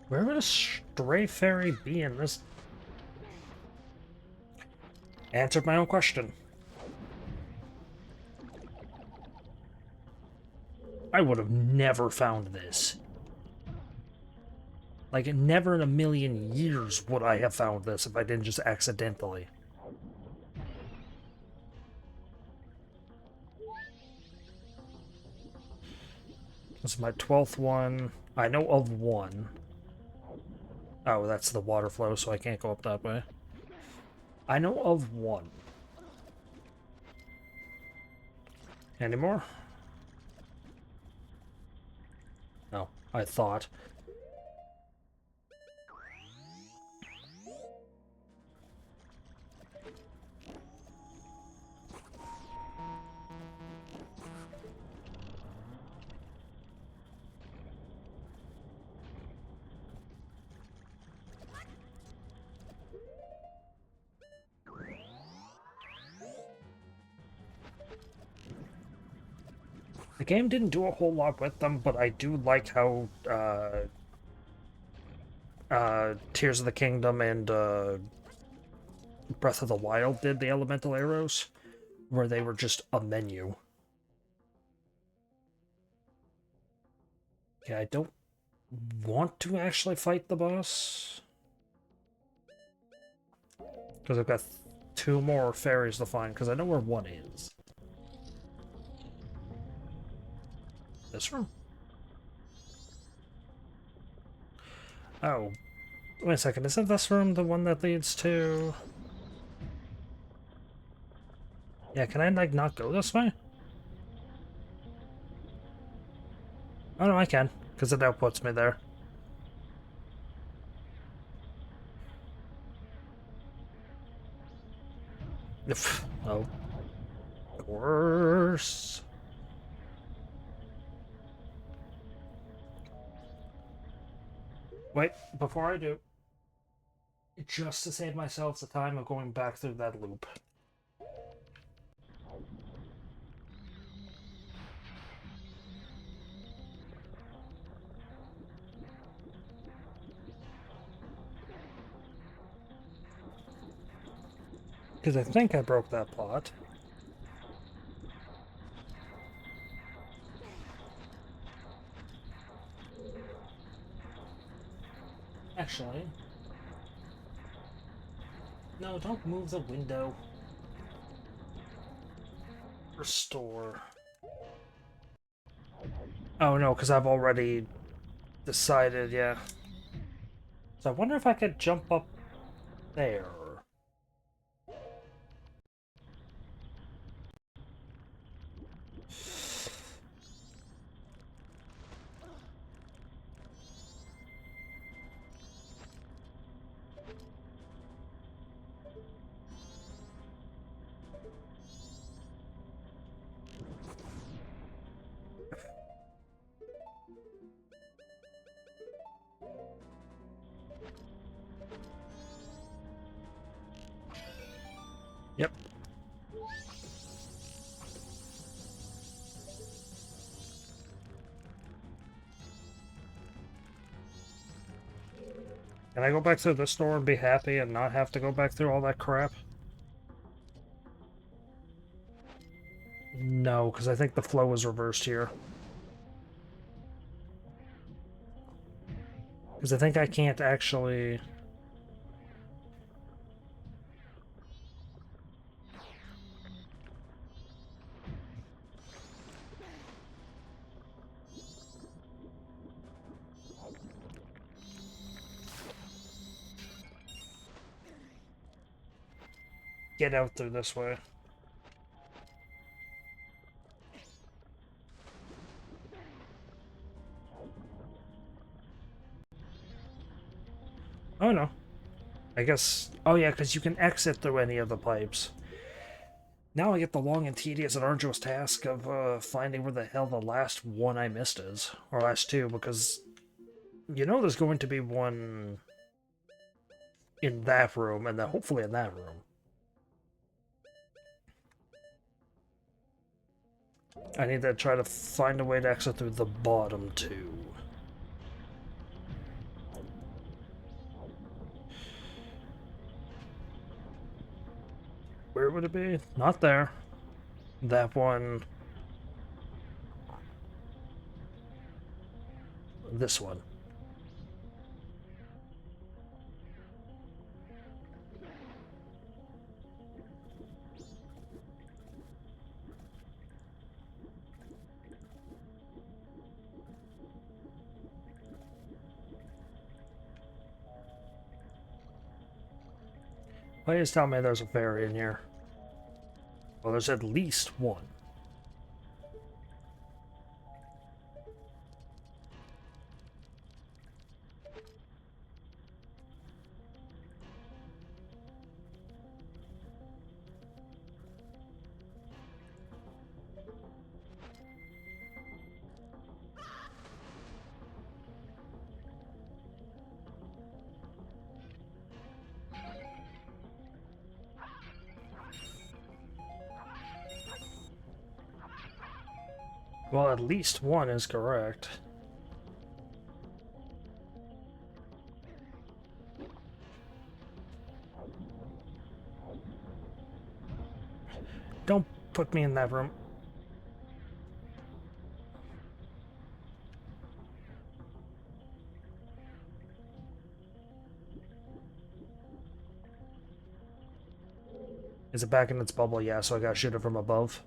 Where would a stray fairy be in this? Answered my own question. I would have never found this. Like, never in a million years would I have found this if I didn't just accidentally. This is my 12th one. I know of one. Oh, that's the water flow, so I can't go up that way. I know of one. Any more? No, I thought. The game didn't do a whole lot with them, but I do like how Tears of the Kingdom and Breath of the Wild did the elemental arrows, where they were just a menu. Yeah, I don't want to actually fight the boss, because I've got 2 more fairies to find, because I know where one is. This room? Oh, wait a second, isn't this room the one that leads to... Yeah, can I, like, not go this way? Oh, no, I can, because it outputs me there. Oh. Of course. Wait, before I do, just to save myself the time of going back through that loop. Because I think I broke that plot. Actually, no, don't move the window. Restore. Oh no, because I've already decided, yeah. So I wonder if I could jump up there. Yep. Can I go back through this door and be happy and not have to go back through all that crap? No, because I think the flow is reversed here. Because I think I can't actually... get out through this way. Oh no. I guess... Oh yeah, because you can exit through any of the pipes. Now I get the long and tedious and arduous task of finding where the hell the last one I missed is. Or last two, because... You know there's going to be one... in that room, and then hopefully in that room. I need to try to find a way to exit through the bottom two. Where would it be? Not there. That one. This one. Please tell me there's a fairy in here. Well, there's at least one. Well, at least one is correct. Don't put me in that room. Is it back in its bubble? Yeah, so I gotta shoot it from above.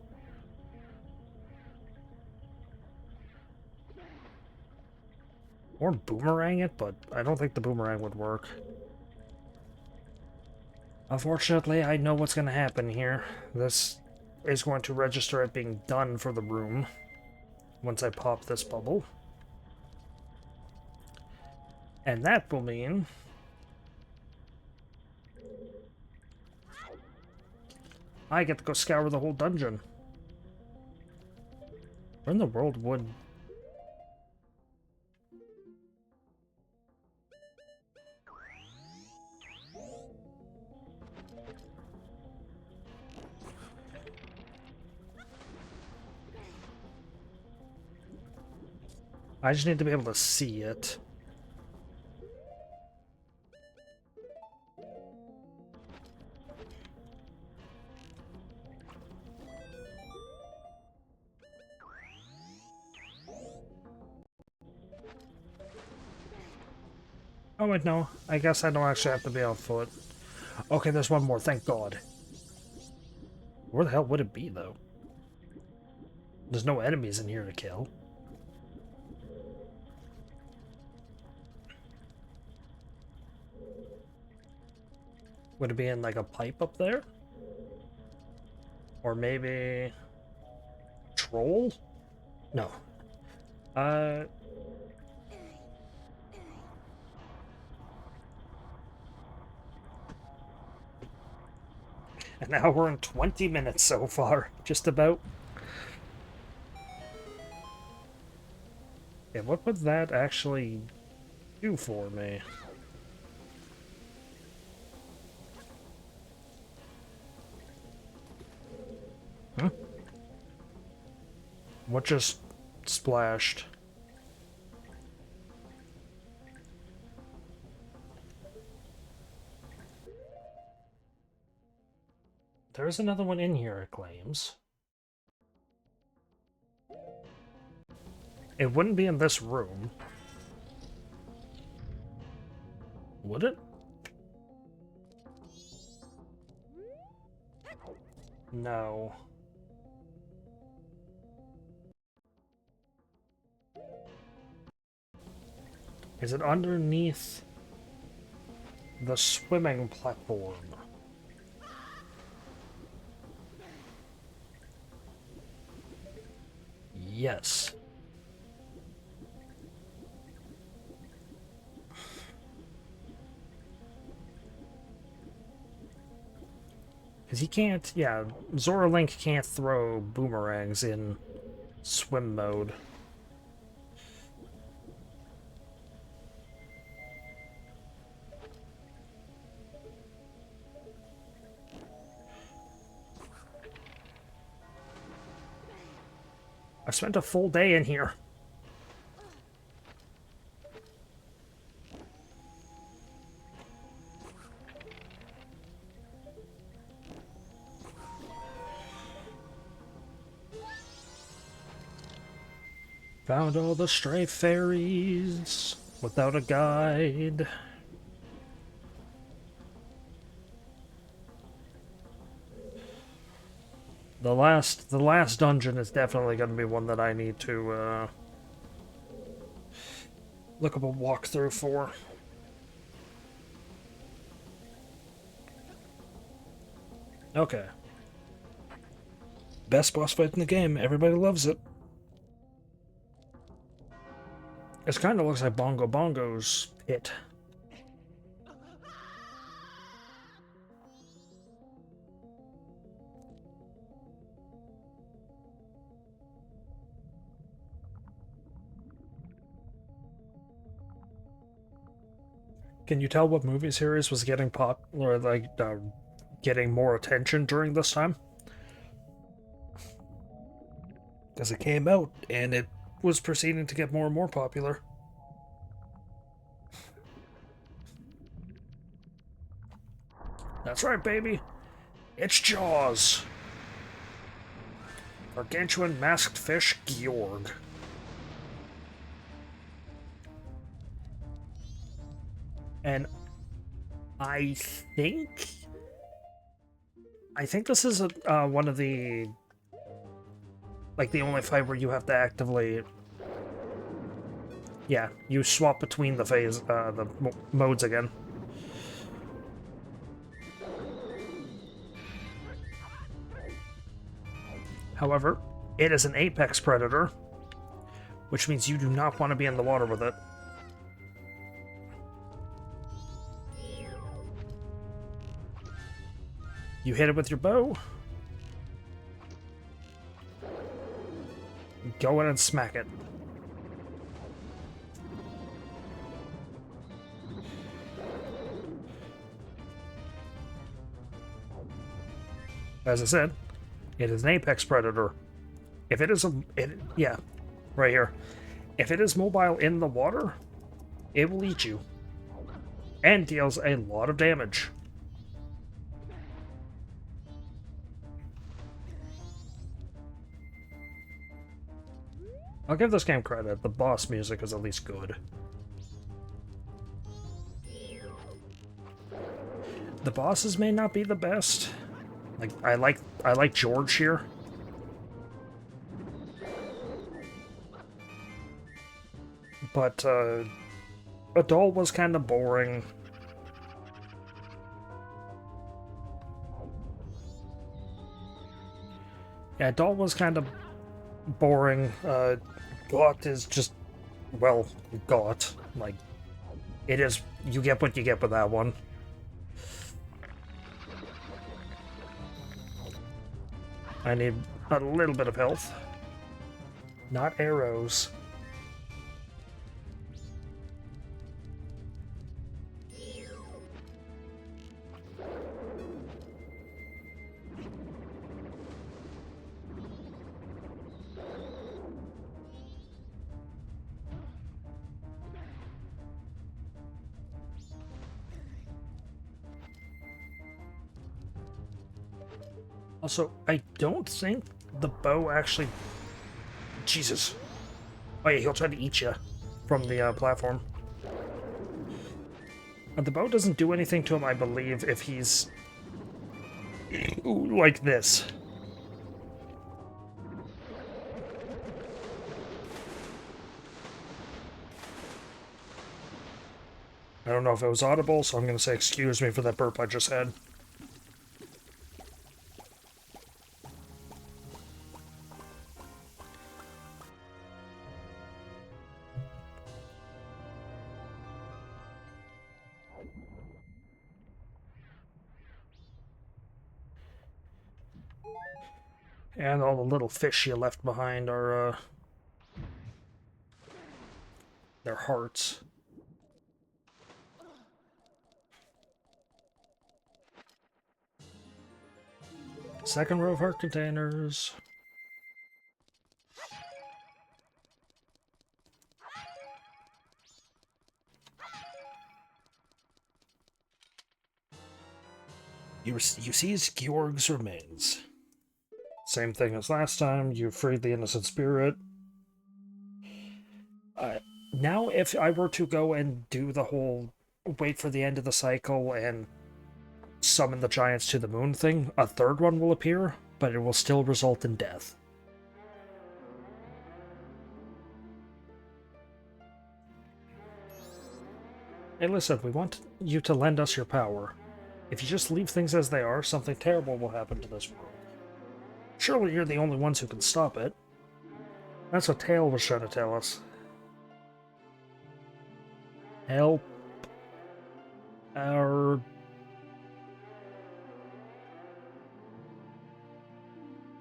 Or boomerang it, but I don't think the boomerang would work. Unfortunately, I know what's gonna happen here. This is going to register it being done for the room once I pop this bubble. And that will mean I get to go scour the whole dungeon. Where in the world would... I just need to be able to see it. Oh wait, no. I guess I don't actually have to be on foot. Okay, there's one more, thank God. Where the hell would it be, though? There's no enemies in here to kill. Would it be in, like, a pipe up there? Or maybe... Troll? No. An hour and 20 minutes so far, just about. Yeah, what would that actually do for me? Huh? What just splashed? There's another one in here, it claims. It wouldn't be in this room. Would it? No. Is it underneath the swimming platform? Yes. Because he can't, yeah, Zora Link can't throw boomerangs in swim mode. I spent a full day in here. Found all the stray fairies without a guide. The last dungeon is definitely going to be one that I need to look up a walkthrough for. Okay. Best boss fight in the game. Everybody loves it. It kind of looks like Bongo Bongo's pit. Can you tell what movie series was getting popular, like, getting more attention during this time? Because it came out, and it was proceeding to get more and more popular. That's right, baby. It's Jaws. Gargantuan masked fish, Georg. And I think this is one of the, like, the only fight where you have to actively, yeah, you swap between the modes again. However, it is an apex predator, which means you do not want to be in the water with it. You hit it with your bow. Go in and smack it. As I said, it is an apex predator. If it is yeah, right here. If it is mobile in the water, it will eat you. And deals a lot of damage. I'll give this game credit. The boss music is at least good. The bosses may not be the best. Like I like George here. But Adol was kind of boring. Yeah, Adol was kind of boring. Got is just, well, got. Like, it is, you get what you get with that one. I need a little bit of health. Not arrows. Also, I don't think the bow actually... Jesus. Oh yeah, he'll try to eat you from the platform. The bow doesn't do anything to him, I believe, if he's... like this. I don't know if it was audible, so I'm going to say excuse me for that burp I just had. And all the little fish you left behind are, their hearts. Second row of heart containers. You seize Georg's remains. Same thing as last time, you freed the innocent spirit. Now if I were to go and do the whole wait for the end of the cycle and summon the giants to the moon thing, a third one will appear, but it will still result in death. Hey listen, we want you to lend us your power. If you just leave things as they are, something terrible will happen to this world. Surely you're the only ones who can stop it. That's what Tail was trying to tell us. Help our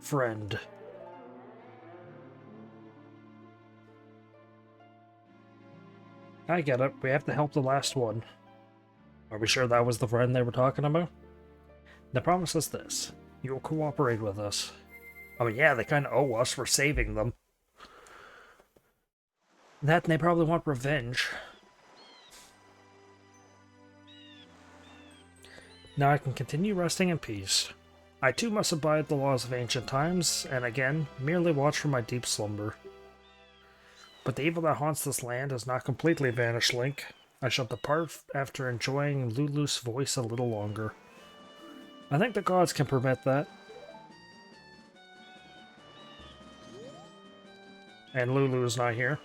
friend. I get it. We have to help the last one. Are we sure that was the friend they were talking about? The promise is this. You'll cooperate with us. I mean, yeah, they kind of owe us for saving them. That and they probably want revenge. Now I can continue resting in peace. I too must abide the laws of ancient times, and again, merely watch from my deep slumber. But the evil that haunts this land has not completely vanished, Link. I shall depart after enjoying Lulu's voice a little longer. I think the gods can permit that. And Lulu is not here.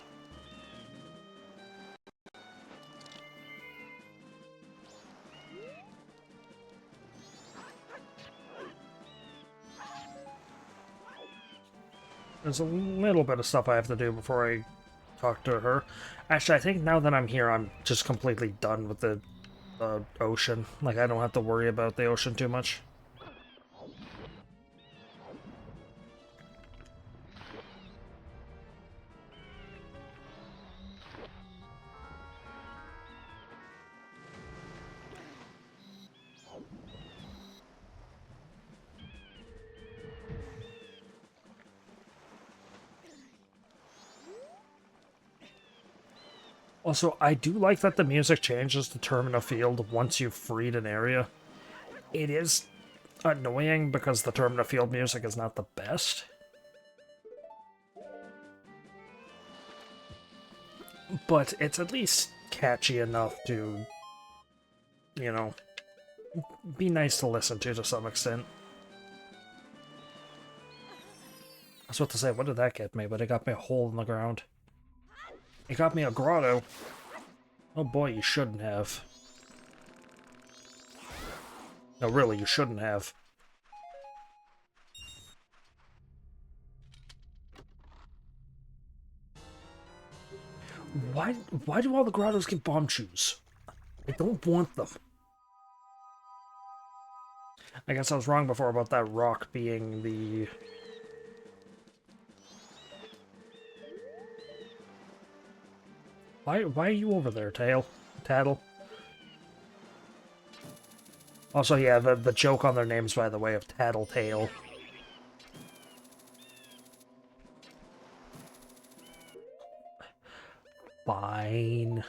There's a little bit of stuff I have to do before I talk to her. Actually, I think now that I'm here, I'm just completely done with the ocean. Like, I don't have to worry about the ocean too much. Also, I do like that the music changes to term in a field once you've freed an area. It is annoying because the term in a field music is not the best. But it's at least catchy enough to, you know, be nice to listen to some extent. I was about to say, what did that get me? But it got me a hole in the ground. It got me a grotto. Oh boy, you shouldn't have. No, really, you shouldn't have. Why do all the grottos get bomb shoes? I don't want them. I guess I was wrong before about that rock being the... Why are you over there, Tattle? Also, yeah, the joke on their names, by the way, of Tattletale. Fine.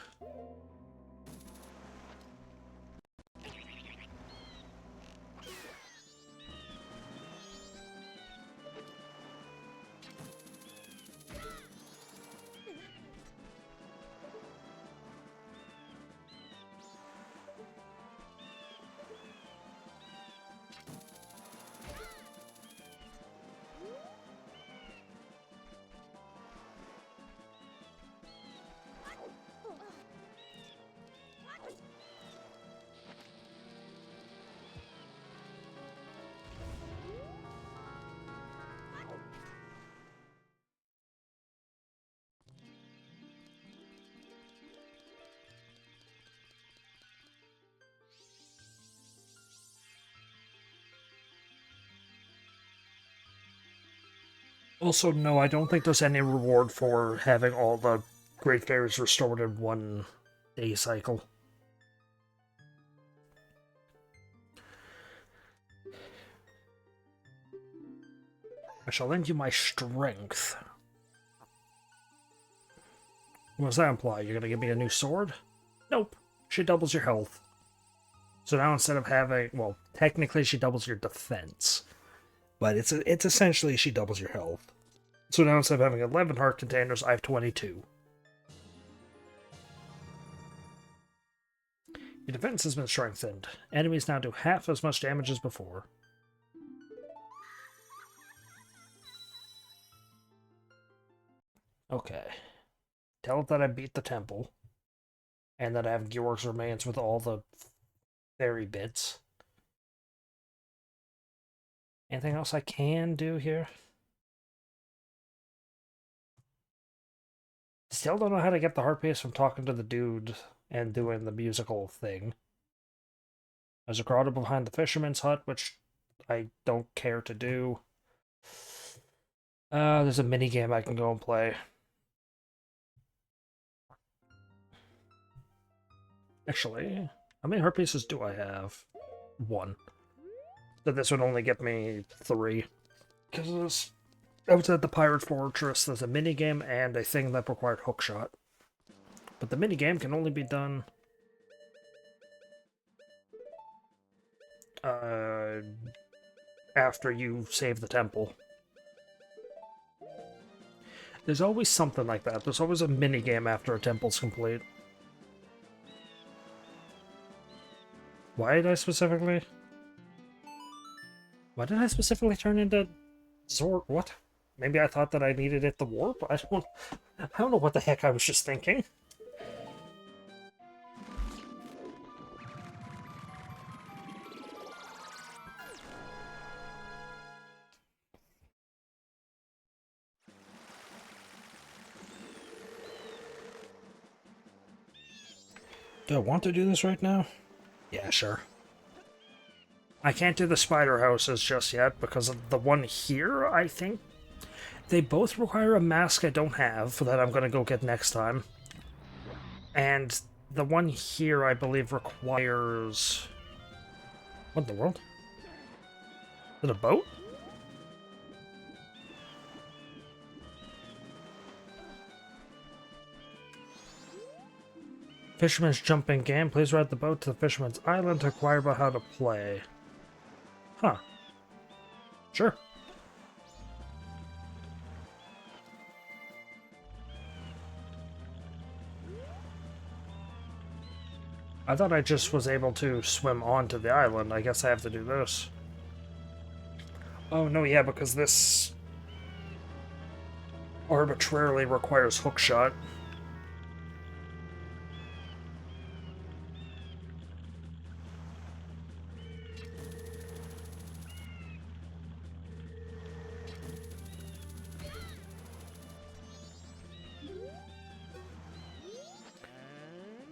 Also, no, I don't think there's any reward for having all the Great Fairies restored in one day cycle. I shall lend you my strength. What does that imply? You're gonna give me a new sword? Nope. She doubles your health. So now instead of having... Well, technically she doubles your defense. But it's essentially she doubles your health. So now instead of having 11 heart containers, I have 22. Your defense has been strengthened. Enemies now do half as much damage as before. Okay. Tell it that I beat the temple. And that I have Georg's remains with all the fairy bits. Anything else I can do here? Still don't know how to get the heart piece from talking to the dude and doing the musical thing. There's a grotto behind the fisherman's hut, which I don't care to do. There's a mini game I can go and play. Actually, how many heart pieces do I have? 1. So this would only get me 3. Because I was at the Pirate Fortress, there's a mini game and a thing that required hookshot. But the mini game can only be done after you save the temple. There's always something like that. There's always a mini game after a temple's complete. Why did I specifically turn into Zord? What? Maybe I thought that I needed it to warp? I don't know what the heck I was just thinking. Do I want to do this right now? Yeah, sure. I can't do the spider houses just yet because of the one here, I think. They both require a mask I don't have that I'm going to go get next time. And the one here, I believe, requires... What in the world? Is it a boat? Fisherman's jumping game. Please ride the boat to the Fisherman's Island to inquire about how to play. Huh. Sure. I thought I just was able to swim onto the island. I guess I have to do this. Oh, no, yeah, because this arbitrarily requires hookshot.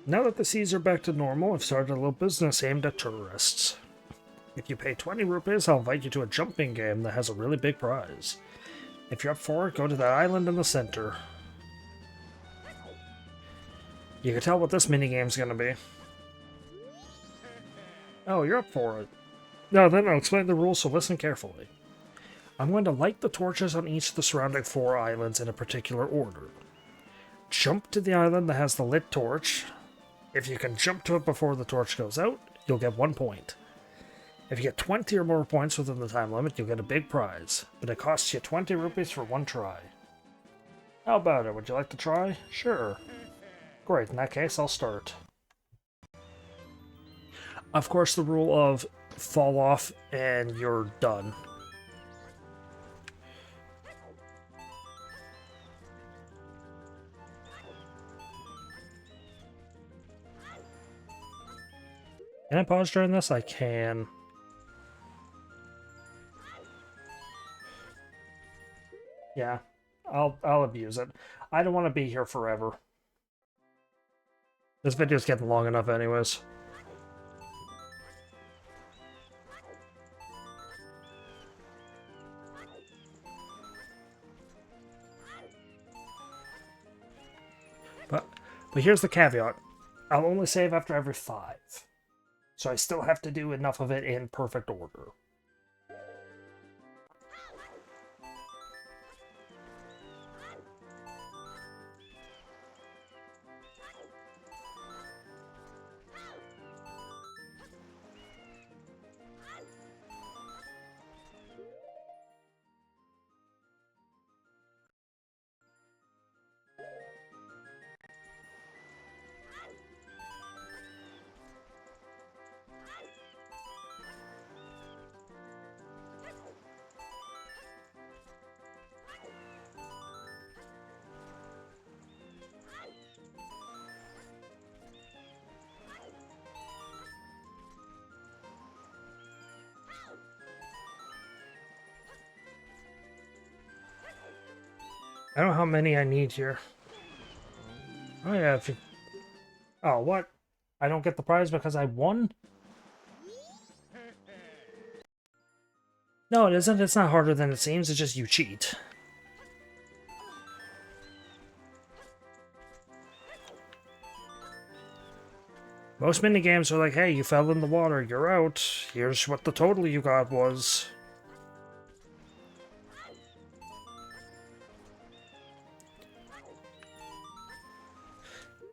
Now that the seas are back to normal, I've started a little business aimed at tourists. If you pay 20 rupees, I'll invite you to a jumping game that has a really big prize. If you're up for it, go to that island in the center. You can tell what this minigame's gonna be. Oh, you're up for it. No, then I'll explain the rules, so listen carefully. I'm going to light the torches on each of the surrounding 4 islands in a particular order. Jump to the island that has the lit torch. If you can jump to it before the torch goes out, you'll get 1 point. If you get 20 or more points within the time limit, you'll get a big prize, but it costs you 20 rupees for 1 try. How about it? Would you like to try? Sure. Great, in that case, I'll start. Of course, the rule of fall off and you're done. Can I pause during this? I can. Yeah, I'll abuse it. I don't want to be here forever. This video's getting long enough anyways. But here's the caveat. I'll only save after every 5. So I still have to do enough of it in perfect order. I don't know how many I need here. Oh yeah, if you... Oh, what? I don't get the prize because I won? No, it isn't. It's not harder than it seems. It's just you cheat. Most minigames are like, hey, you fell in the water, you're out. Here's what the total you got was.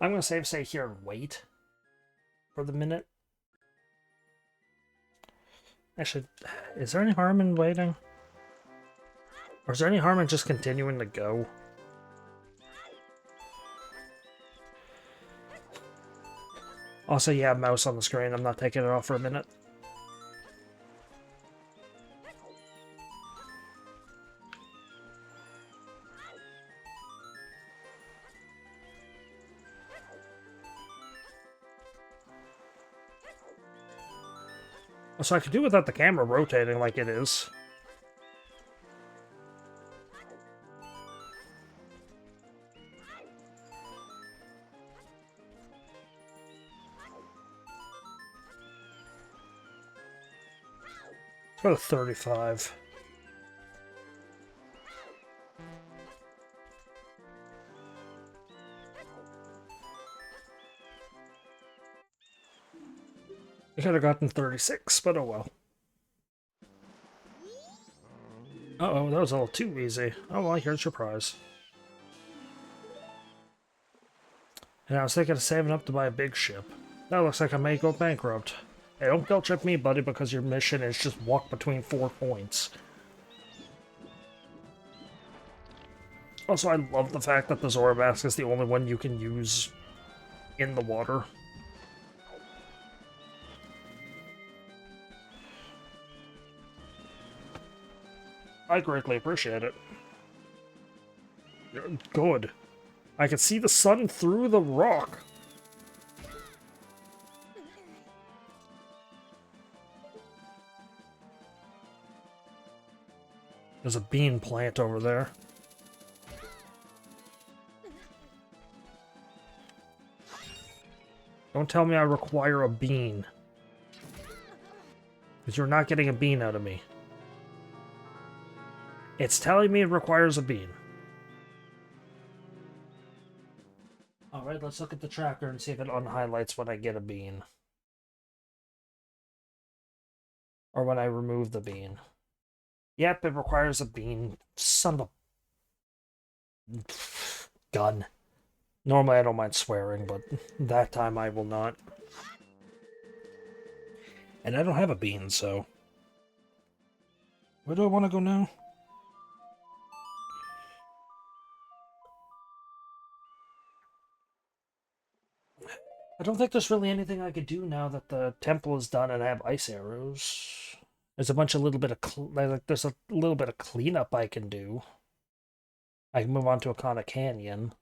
I'm gonna stay here and wait for the minute. Actually, is there any harm in waiting? Or is there any harm in just continuing to go? Also, yeah, mouse on the screen. I'm not taking it off for a minute. So I could do without the camera rotating like it is. Go to 35. I could have gotten 36, but oh well. Uh-oh, that was a little too easy. Oh well, here's your prize. And I was thinking of saving up to buy a big ship. That looks like I may go bankrupt. Hey, don't guilt trip me, buddy, because your mission is just walk between 4 points. Also, I love the fact that the Zora Mask is the only one you can use in the water. I greatly appreciate it. Good. I can see the sun through the rock. There's a bean plant over there. Don't tell me I require a bean. Because you're not getting a bean out of me. It's telling me it requires a bean. Alright, let's look at the tracker and see if it unhighlights when I get a bean. Or when I remove the bean. Yep, it requires a bean. Son of a... gun. Normally I don't mind swearing, but that time I will not. And I don't have a bean, so... Where do I want to go now? I don't think there's really anything I could do now that the temple is done and I have ice arrows. There's a bunch of there's a little bit of cleanup I can do. I can move on to Akana Canyon.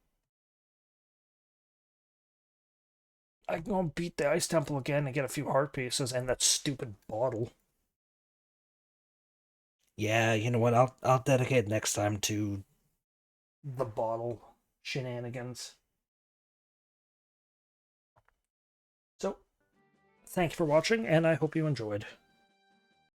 I can go and beat the ice temple again and get a few heart pieces and that stupid bottle. Yeah, you know what? I'll dedicate next time to the bottle shenanigans. So, thank you for watching, and I hope you enjoyed.